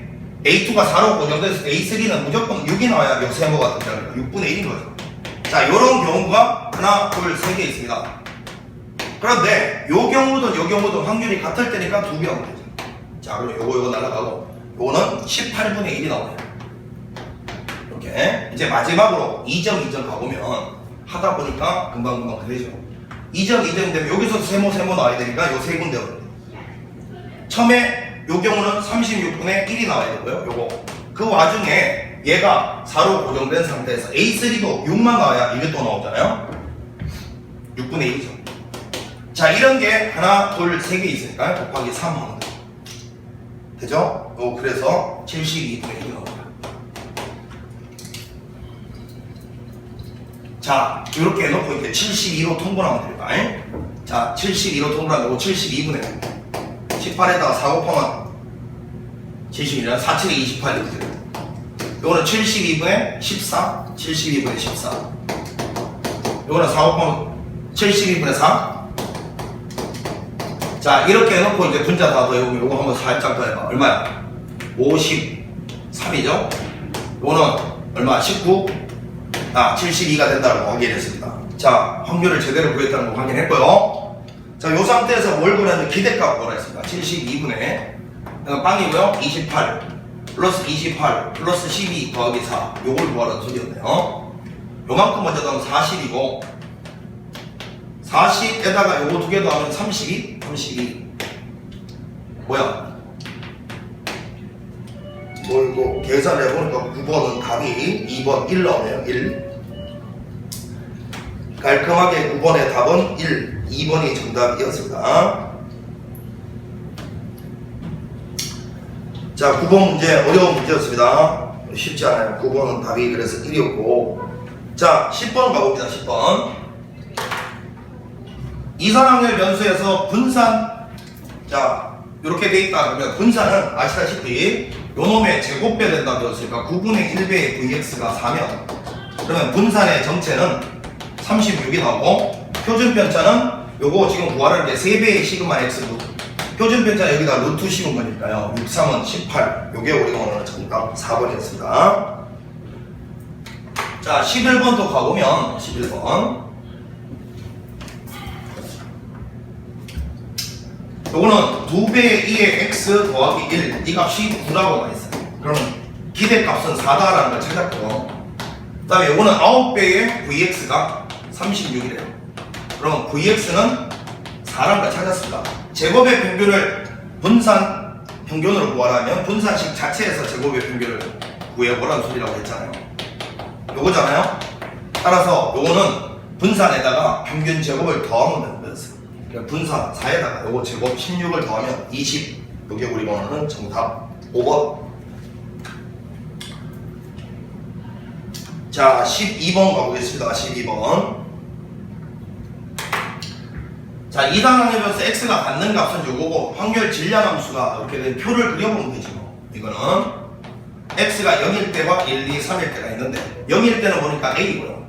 A2가 4로 고정돼서 A3는 무조건 6이 나와야 요 세모가 등장합니다. 6분의 1인 거죠. 자, 요런 경우가 하나, 둘, 세 개 있습니다. 그런데 요 경우든 확률이 같을 때니까 두 개 하면 되죠. 자, 그럼 요거 날아가고 요거는 18분의 1이 나오네요. 이렇게 이제 마지막으로 2점 가보면 하다 보니까 금방 그래죠. 2점 되면 여기서 세모 나와야 되니까 요 세 군데 오는 처음에 요 경우는 36분의 1이 나와야 되고요. 요거 그 와중에 얘가 4로 고정된 상태에서 A3도 6만 나와야 이게 또 나오잖아요. 6분의 1이죠. 자, 이런 게 하나, 둘, 세 개 있으니까 곱하기 3 하면 돼요. 되죠? 그래서 72분의 1이 나옵니다. 자, 이렇게 해놓고 이제 72로 통분하면 됩니다. 자, 72로 통분하면 72분의 18에다가 4 곱하면 72는 4, 7에 28 이렇게 됩니다. 요거는 72분의 14, 72분의 14. 요거는 4 곱하면 72분의 4. 자, 이렇게 해놓고 이제 분자 다 더해보면 요거 한번 살짝 더해봐. 얼마야? 53이죠? 요거는 얼마? 19? 72가 된다고 확인했습니다. 자, 확률을 제대로 구했다는 거 확인했고요. 자, 요 상태에서 뭘 구하냐면 기대값 구하겠습니다. 72분의 빵이고요. 28 플러스 28 플러스 12 더하기 4 요걸 구하라는 소리였네요. 요만큼 먼저 더하면 40이고 40에다가 요거 두 개 더하면 32 뭐야? 이거 계산해보니까 9번은 답이 2번 1 나오네요. 1 깔끔하게 9번의 답은 1 2번이 정답이었습니다. 자, 9번 문제 어려운 문제였습니다. 쉽지 않아요. 9번은 답이 그래서 1이었고 자, 10번 가봅니다. 10번 이산확률 변수에서 분산 자, 이렇게 돼 있다 그러면 분산은 아시다시피 요놈의 제곱배 된다고 했으니까 9분의 1배의 Vx가 4면 그러면 분산의 정체는 36이 나오고 표준 편차는 요거 지금 구하라는 게 3배의 시그마 x 표준 편차 여기다 루트 씌운 거니까요. 6, 3은 18 요게 우리가 오늘 정답 4번이었습니다. 자, 11번도 가보면 11번 요거는 2배의 2의 x 더하기 1 이 값이 9라고 나있어요. 그럼 기대값은 4다라는 걸 찾았고 그 다음에 요거는 9배의 vx가 36이래요. 그럼 vx는 4라는 걸 찾았습니다. 제곱의 평균을 분산 평균으로 구하라면 분산식 자체에서 제곱의 평균을 구해보라는 소리라고 했잖아요. 요거잖아요. 따라서 요거는 분산에다가 평균 제곱을 더하면 되는 거였어요. 분산 4에다가 요거 제곱 16을 더하면 20 요게 우리 번호는 정답 5번. 자, 12번 가보겠습니다. 12번 자, 이산항의 변수 x가 갖는 값은 요거고 확률 질량함수가 이렇게 된 표를 그려보면 되지 뭐. 이거는 x가 0일 때와 1, 2, 3일 때가 있는데 0일 때는 보니까 a고요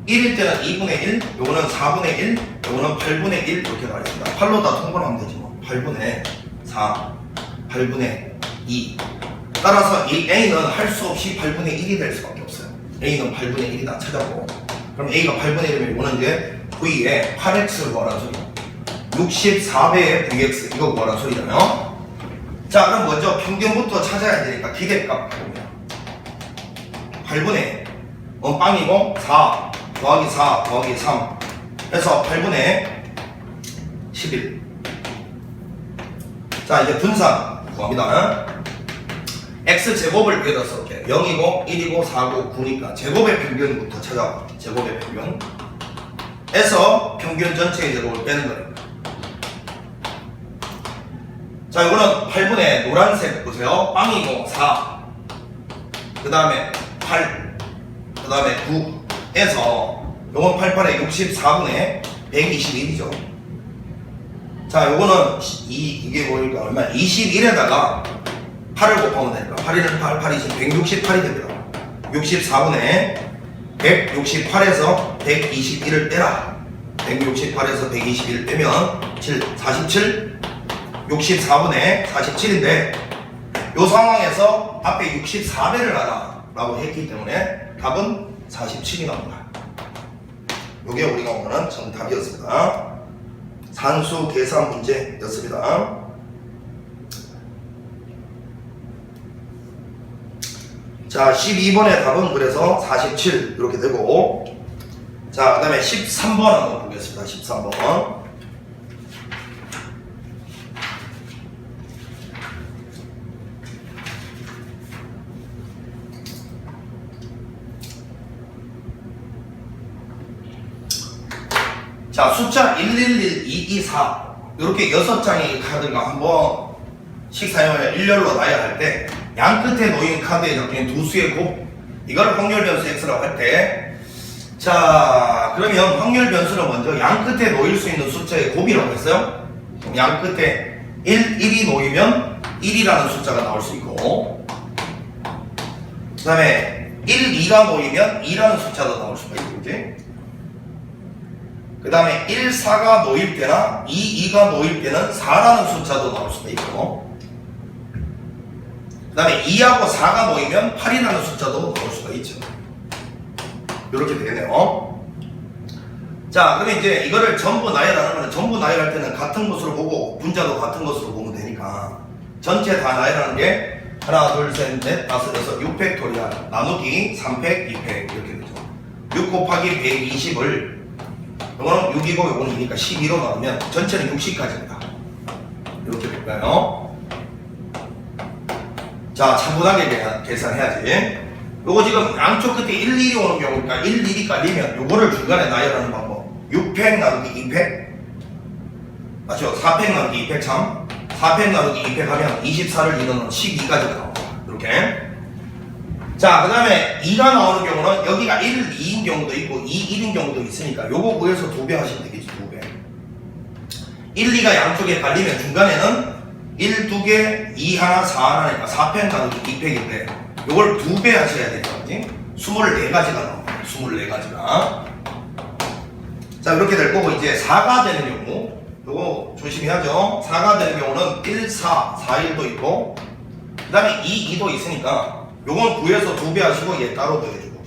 1일 때는 2분의 1, 요거는 4분의 1, 요거는 8분의 1 이렇게 나와있습니다. 8로 다 통분하면 되지 뭐. 8분의 4, 8분의 2 따라서 이 a는 할 수 없이 8분의 1이 될 수밖에 없어요. a는 8분의 1이다 찾았고 그럼 a가 8분의 1이면 이거는 이제 v에 8x를 구하라는 소리예요. 64배의 vx 이거 구하라는 소리잖아요. 자, 그럼 먼저 평균부터 찾아야 되니까 기대값 해봅니다. 8분의 빵이고 4 더하기 4 더하기 3 해서 8분의 11. 자, 이제 분산 구합니다. x제곱을 위에다 써볼게요. 0이고 1이고 4고 9니까 제곱의 평균부터 찾아봐. 제곱의 평균 에서 평균 전체의 제곱을 빼는 거예요. 자, 이거는 8분의 노란색 보세요. 빵이고 4, 그 다음에 8, 그 다음에 9에서 요건 88에 64분의 121이죠. 자, 요거는 이게 뭐니까 얼마? 21에다가 8을 곱하면 되니까 8은 8, 8이 168이 됩니다. 64분의 168에서 121을 빼라. 168에서 121 빼면 47, 64분의 47인데 요 상황에서 앞에 64배를 하라 라고 했기 때문에 답은 47이 나옵니다. 요게 우리가 오늘은 정답이었습니다. 산수 계산 문제였습니다. 자, 12번의 답은 그래서 47 이렇게 되고, 자, 그 다음에 13번 한번 보겠습니다. 13번. 자, 숫자 111, 224 이렇게 6장의 카드가 한 번씩 사용을 일렬로 놔야 할 때 양 끝에 놓인 카드에 적힌 두 수의 곱, 이걸 확률 변수 x라고 할 때, 자, 그러면 확률 변수는 먼저 양 끝에 놓일 수 있는 숫자의 곱이라고 했어요. 양 끝에 1이 놓이면 1이라는 숫자가 나올 수 있고, 그 다음에 2가 놓이면 2라는 숫자도 나올 수가 있고, 그 다음에 4가 놓일 때나 2가 놓일 때는 4라는 숫자도 나올 수가 있고, 그 다음에 2하고 4가 모이면 8이라는 숫자도 나올 수가 있죠. 이렇게 되네요. 자, 그러면 이제 이거를 전부 나열하는 거는, 전부 나열할 때는 같은 것으로 보고 분자도 같은 것으로 보면 되니까 전체 다 나열하는 게 하나, 둘, 셋, 넷, 다섯, 여섯, 6팩토리얼 나누기 3팩, 2팩 이렇게 되죠. 6 곱하기 120을, 이거는 6이고 이거는 2니까 12로 나누면 전체는 60까지입니다. 이렇게 될까요? 자, 차분하게 계산해야지. 요거 지금 양쪽 끝에 1, 1이 오는 경우니까 1, 1이 깔리면 요거를 중간에 나열하는 방법. 6팩 나누기 2팩. 맞죠? 4팩 나누기 2팩 참. 4팩 나누기 2팩 하면 24를 이루는 12까지가 나옵니다. 이렇게. 자, 그 다음에 2가 나오는 경우는 여기가 1, 2인 경우도 있고 2, 1인 경우도 있으니까 요거 구해서 2배 하시면 되겠죠. 2배. 1, 2가 양쪽에 깔리면 중간에는 1, 2개, 2 하나, 4 하나니까 4팩 나누기 2팩인데 요걸 2배 하셔야 되죠. 24가지가 나옵니다. 24가지가. 자, 이렇게 될 거고, 이제 4가 되는 경우, 요거 조심히 하죠. 4가 되는 경우는 1, 4, 4, 1도 있고, 그 다음에 2, 2도 있으니까 요건 구해서 2배 하시고 얘 따로 더해주고.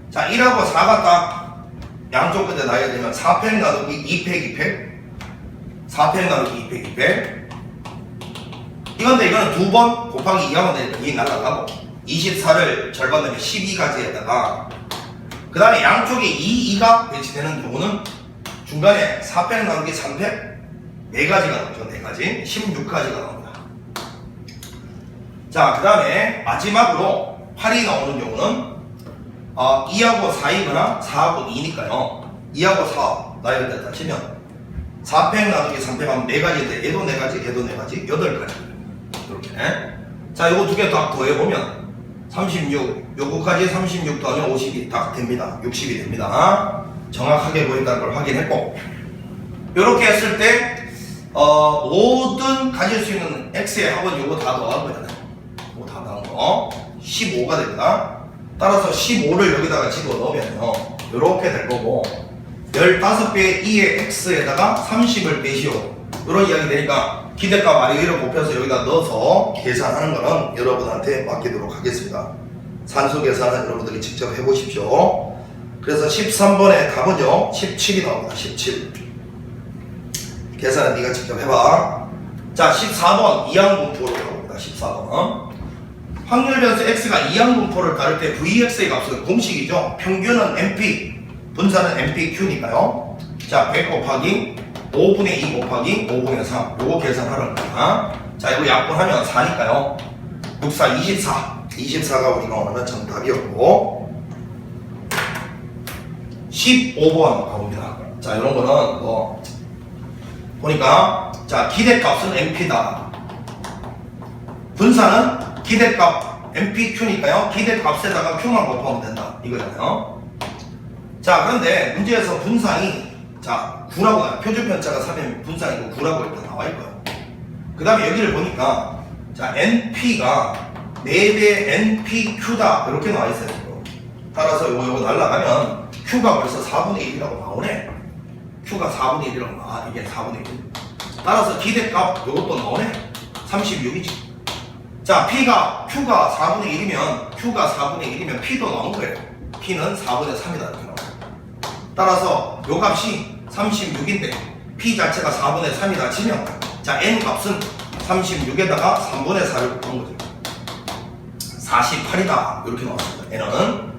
자, 1하고 4가 딱 양쪽 끝에 놔야 되면 4팩 나누기 2팩, 2팩. 4팩 나누기 2팩, 2팩. 이건데 이거는 2번 곱하기 2하면 되니까 2 날라가고 24를 절반 되면 12가지에다가 그 다음에 양쪽에 2, 2가 배치되는 경우는 중간에 4팩 나누기 3팩 4가지가 나오죠. 4가지 16가지가 나옵니다. 자, 그 다음에 마지막으로 8이 나오는 경우는 2하고 4이거나 4하고 2니까요 2하고 4 나열됐다 치면 4팩 나누기 3팩 하면 4가지인데 얘도 4가지 얘도 4가지 8가지 이렇게. 자, 요거 두 개 다 더해보면 36, 요거까지 36 더하면 50이 딱 됩니다. 60이 됩니다. 정확하게 보인다는 걸 확인했고, 요렇게 했을 때 모든 가질 수 있는 x의 합은 요거 다 더한 거잖아요. 요거 다 더한 거 15가 됩니다. 따라서 15를 여기다가 집어넣으면요 요렇게 될 거고, 15배의 2의 x에다가 30을 빼시오 이런 이야기 되니까 기대값 아래위로 곱해서 여기다 넣어서 계산하는 거는 여러분한테 맡기도록 하겠습니다. 산수 계산은 여러분들이 직접 해보십시오. 그래서 13번의 답은요 17이 나옵니다. 17. 계산은 네가 직접 해봐. 자, 14번 이항분포로 가봅니다. 14번 확률 변수 x가 이항분포를 따를 때 vx의 값은 공식이죠. 평균은 mp, 분산은 mpq니까요. 자, 100 곱하기 5분의 2 곱하기 5분의 3 요거 계산하는 거야. 자, 이거 약분하면 4니까요 6, 4, 24 24가 우리가 오늘은 정답이었고, 15번 가봅니다. 자, 이런 거는 뭐 보니까 자, 기대값은 MP다. 분사는 기대값 MPQ니까요. 기대값에다가 Q만 곱하면 된다. 이거잖아요. 자, 그런데 문제에서 분상이 자 9라고 나와요. 표준편차가 3이면 분상이고 9라고 일단 나와 있고요. 그 다음에 여기를 보니까 자 NP가 4배 NPQ다 이렇게 나와 있어요. 따라서 요거 날라가면 Q가 벌써 4분의 1이라고 나오네. Q가 4분의 1이라고 나와. 이게 4분의 1. 따라서 기대값 요것도 나오네. 36이지. 자, Q가 4분의 1이면 P도 나온 거예요. P는 4분의 3이다 이렇게 나와요. 따라서 요 값이 36인데 P 자체가 4분의 3이다 치면 자 N 값은 36에다가 3분의 4를 곱한 거죠. 48이다 이렇게 나왔습니다. N은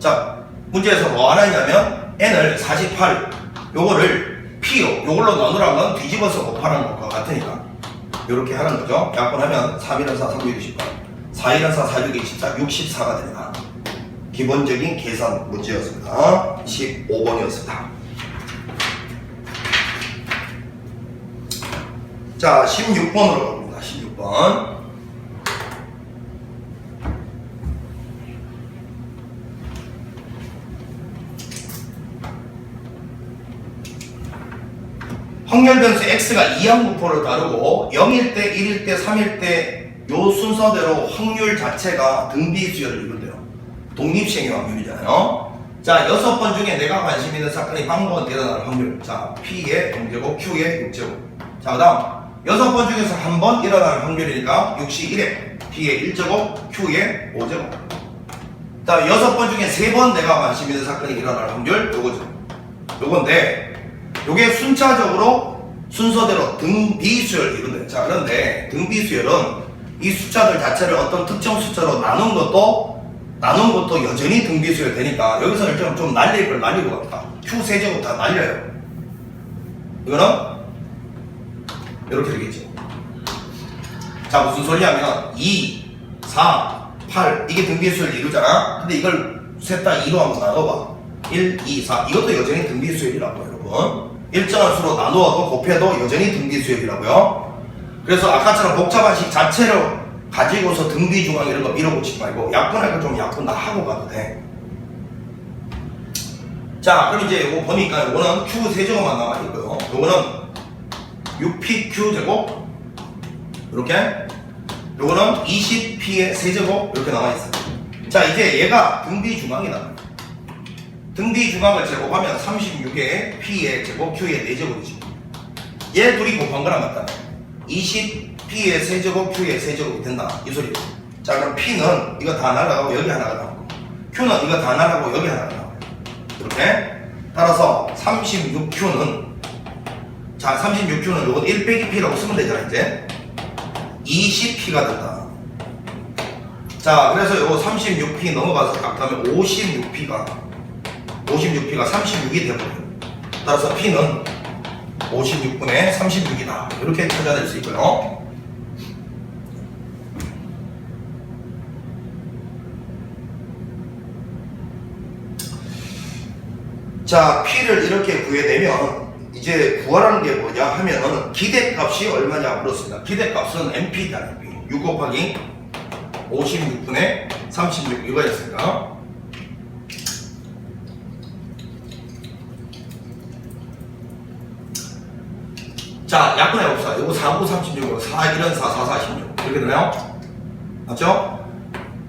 자 문제에서 뭐 하나 했냐면 N을 48 요거를 P로 요걸로 나누라는 건 뒤집어서 곱하는 것과 같으니까 이렇게 하는 거죠. 약분하면 3, 1, 4, 3, 6, 28 4, 1, 4, 4, 6, 24 64가 됩니다. 기본적인 계산 문제였습니다. 15번이었습니다. 자, 16번으로 갑니다. 16번. 확률 변수 x가 이항분포를 다루고 0일 때, 1일 때, 3일 때 요 순서대로 확률 자체가 등비수열을 이룬대요. 독립시행의 확률이잖아요. 자, 6번 중에 내가 관심 있는 사건이 방법은 일어날 확률. 자, P의 0제곱, Q의 6제곱. 자, 그 다음 6번 중에서 한 번 일어날 확률이니까 6시 1회 P의 1제곱, Q의 5제곱. 자, 6번 중에 3번 내가 관심 있는 사건이 일어날 확률 요거죠. 요건데 요게 순서대로 등비수열 이룬대요. 자, 그런데 등비수열은 이 숫자들 자체를 어떤 특정 숫자로 나눈 것도 여전히 등비수열 되니까 여기서는 좀 날릴 걸 날리고 갑니다. Q 세제곱 다 날려요. 이거는 이렇게 되겠죠. 자, 무슨 소리냐면 2, 4, 8 이게 등비수열 이루잖아. 근데 이걸 셋 다 2로 한번 나눠봐. 1, 2, 4 이것도 여전히 등비수열이라고 여러분. 일정한 수로 나누어도 곱해도 여전히 등비수열이라고요. 그래서 아까처럼 복잡한 식 자체로 가지고서 등비중앙 이런 거 밀어붙이지 말고 약분할 거 좀 약분 다 하고 가도 돼. 자, 그럼 이제 이거 보니까 이거는 Q 세제곱만 남아있고요. 이거는 6PQ 제곱 이렇게 요거는 20P의 세제곱 이렇게 남아있어요. 자, 이제 얘가 등비중앙이다. 등비중앙을 제곱하면 36의 P의 제곱 Q의 4제곱이지. 얘 둘이 곱한 거랑 맞다. 20P의 세제곱 Q의 세제곱이 된다 이 소리죠. 자, 그럼 P는 이거 다 날아가고 여기 하나가 나오고 Q는 이거 다 날아가고 여기 하나가 나와요. 이렇게 따라서 36Q는 자 36Q는 요건 1 빼기 P라고 쓰면 되잖아. 이제 20P가 된다. 자, 그래서 요 36P 넘어가서 깎으면 56P가 36이 되버려요. 따라서 P는 56분의 36이다. 이렇게 찾아낼 수 있고요. 자, P를 이렇게 구해내면 이제 구하라는 게 뭐냐 하면은 기대값이 얼마냐 물었습니다. 기대값은 MP다. MP. 6 곱하기 56분의 36 이거였습니다. 자, 약분해봅시다. 이거 4, 9, 36으로 4, 1은 4, 4, 4, 16 이렇게 되나요? 맞죠?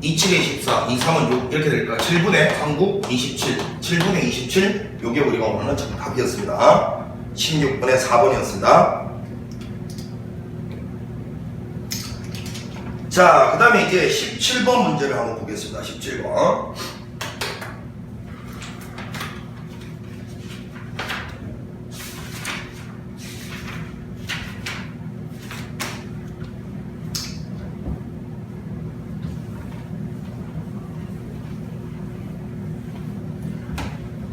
2, 7에 14, 2, 3은 6 이렇게 될까요? 7분의 3, 9, 27 7분의 27 요게 우리가 오늘은 답이었습니다. 16분의 4번이었습니다. 자, 그 다음에 이제 17번 문제를 한번 보겠습니다. 17번.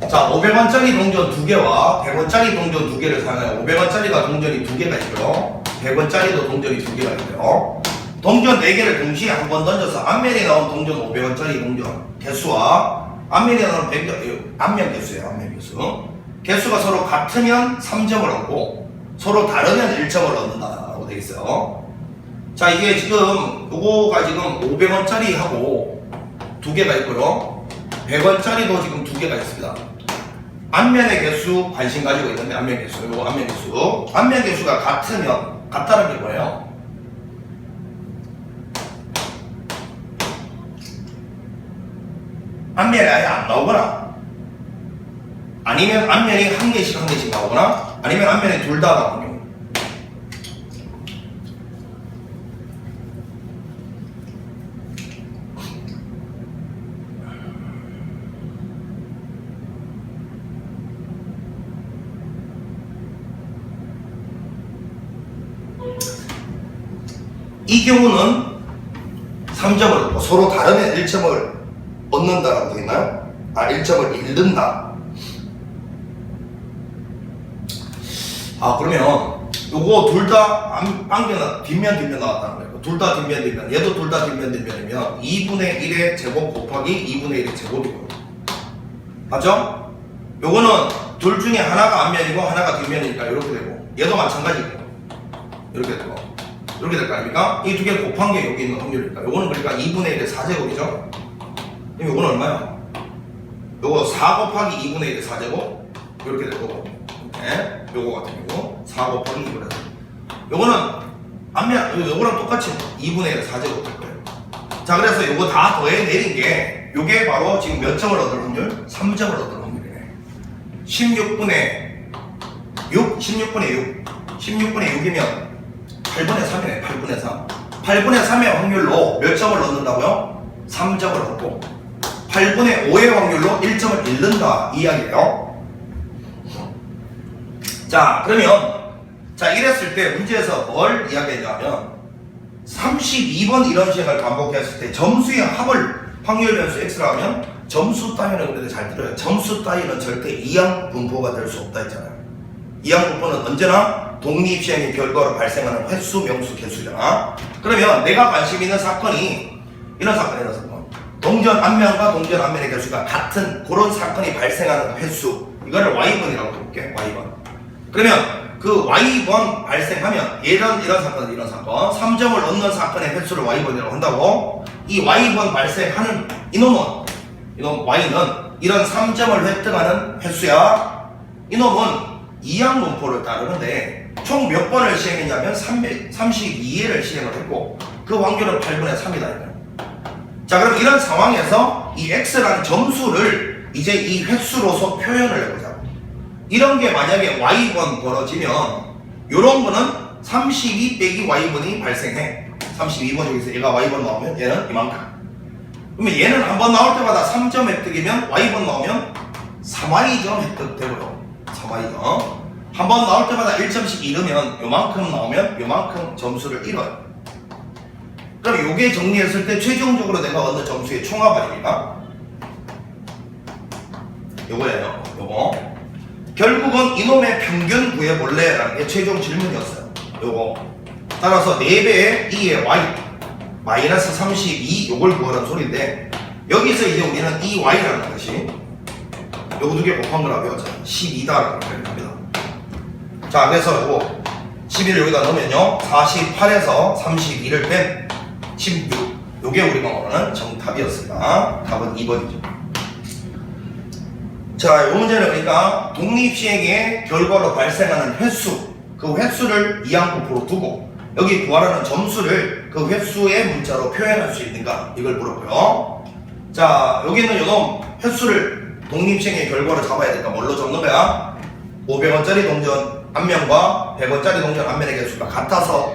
자, 500원짜리 동전 2개와 100원짜리 동전 2개를 사용해요. 500원짜리가 동전이 2개가 있고요. 100원짜리도 동전이 2개가 있고요. 동전 4개를 동시에 한 번 던져서 앞면에 나온 동전 500원짜리 동전 개수와 앞면에 나온 앞면 개수예요. 앞면 개수. 개수가 서로 같으면 3점을 얻고 서로 다르면 1점을 얻는다라고 되어 있어요. 자, 이게 지금 요거가 지금 500원짜리 하고 두 개가 있고요. 100원짜리도 지금 두 개가 있습니다. 앞면의 개수 관심 가지고 있는데 앞면 개수, 요거 앞면 개수. 앞면 개수가 같으면 같다는 게 뭐예요? 앞면이 아예 안 나오거나 아니면 앞면이 한 개씩 나오거나 아니면 앞면이 둘 다 나오는 경우. 이 경우는 3점을 얻고 서로 다르면 1점을 얻는다라고 되어 있나요? 1점을 잃는다. 그러면 요거 둘 다 뒷면 나왔다는 거예요. 둘 다 뒷면. 얘도 둘 다 뒷면이면 2분의 1의 제곱 곱하기 2분의 1의 제곱이고요. 맞죠? 요거는 둘 중에 하나가 앞면이고 하나가 뒷면이니까 이렇게 되고 얘도 마찬가지고 이렇게 되고 이렇게 될 거 아닙니까? 이 두 개 곱한 게 여기 있는 확률이니까 요거는 그러니까 2분의 1의 4제곱이죠? 그럼 요거는 얼마야? 요거 4 곱하기 2분의 1의 4제곱 이렇게 될 거고 네? 요거 같은 경우 4 곱하기 2분의 4 요거는 앞면 요거랑 똑같이 2분의 1의 4제곱 될 거예요. 자, 그래서 요거 다 더해 내린 게 요게 바로 지금 몇 점을 얻을 확률? 3점을 얻을 확률이네. 16분의 6 16분의 6이면 8분의 3이네. 8분의 3 8분의 3의 확률로 몇 점을 얻는다고요? 3점을 얻고 8분의 5의 확률로 1점을 잃는다 이 이야기예요. 자, 그러면 자 이랬을 때 문제에서 뭘 이야기했냐면 32번 이런 시행을 반복했을 때 점수의 합을 확률 변수 x라 하면 점수 따위는 그래도 잘 들어요. 점수 따위는 절대 이항 분포가 될 수 없다 했잖아요. 이항 분포는 언제나 독립시행의 결과로 발생하는 횟수, 명수, 개수잖아. 그러면 내가 관심 있는 사건이 이런 사건. 동전 앞면과 동전 앞면의 개수가 같은 그런 사건이 발생하는 횟수. 이거를 y번이라고 해볼게. y번. 그러면 그 y번 발생하면 이런 사건 3점을 얻는 사건의 횟수를 y번이라고 한다고. 이 y번 발생하는 이놈 y는 이런 3점을 획득하는 횟수야. 이놈은 이항 분포를 따르는데 총 몇 번을 시행했냐면 32회를 시행을 했고 그 확률은 8분의 3이다. 자, 그럼 이런 상황에서 이 x라는 점수를 이제 이 횟수로서 표현을 해보자. 이런 게 만약에 y번 벌어지면 요런 거는 32 빼기 y번이 발생해. 32번 여기서 얘가 y번 나오면 얘는 이만큼. 그러면 얘는 한번 나올 때마다 3점 획득이면 y번 나오면 3y점 획득되고요. 3y점. 한번 나올 때마다 1점씩 잃으면 요만큼 나오면 요만큼 점수를 잃어요. 그럼 요게 정리했을 때 최종적으로 내가 얻는 점수의 총합 아닙니까? 요거예요. 요거. 결국은 이놈의 평균 구해볼래? 라는 게 최종 질문이었어요. 요거. 따라서 4배의 2의 y 마이너스 32 요걸 구하라는 소리인데 여기서 이제 우리는 이 y라는 것이 요거 두 개 곱한 거라고 배웠잖아요. 12다라고 표현합니다. 자, 그래서 요거 11을 여기다 넣으면요 48에서 32를 뺀 16 요게 우리가 원하는 정답이었습니다. 답은 2번이죠. 자, 요 문제는 그러니까 독립시행의 결과로 발생하는 횟수, 그 횟수를 이항분포로 두고 여기 구하라는 점수를 그 횟수의 문자로 표현할 수 있는가 이걸 물었고요. 자, 여기는 요놈 횟수를 독립시행의 결과로 잡아야 되니까 뭘로 적는 거야? 500원짜리 동전 앞면과 100원짜리 동전 앞면의 개수가 같아서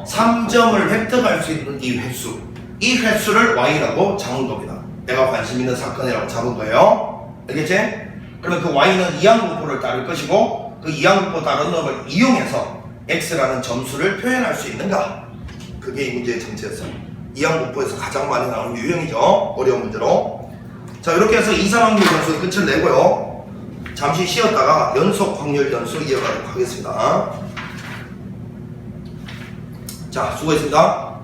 3점을 획득할 수 있는 이 횟수, 이 횟수를 y라고 잡은 겁니다. 내가 관심 있는 사건이라고 잡은 거예요. 알겠지? 그러면 그 y는 이항분포를 따를 것이고 그 이항분포 따른 놈을 이용해서 x라는 점수를 표현할 수 있는가? 그게 이 문제의 정체였어요. 이항분포에서 가장 많이 나오는 유형이죠. 어려운 문제로. 자, 이렇게 해서 이상확률 변수 끝을 내고요. 잠시 쉬었다가 연속 확률 변수 이어가도록 하겠습니다. 자, 수고했습니다.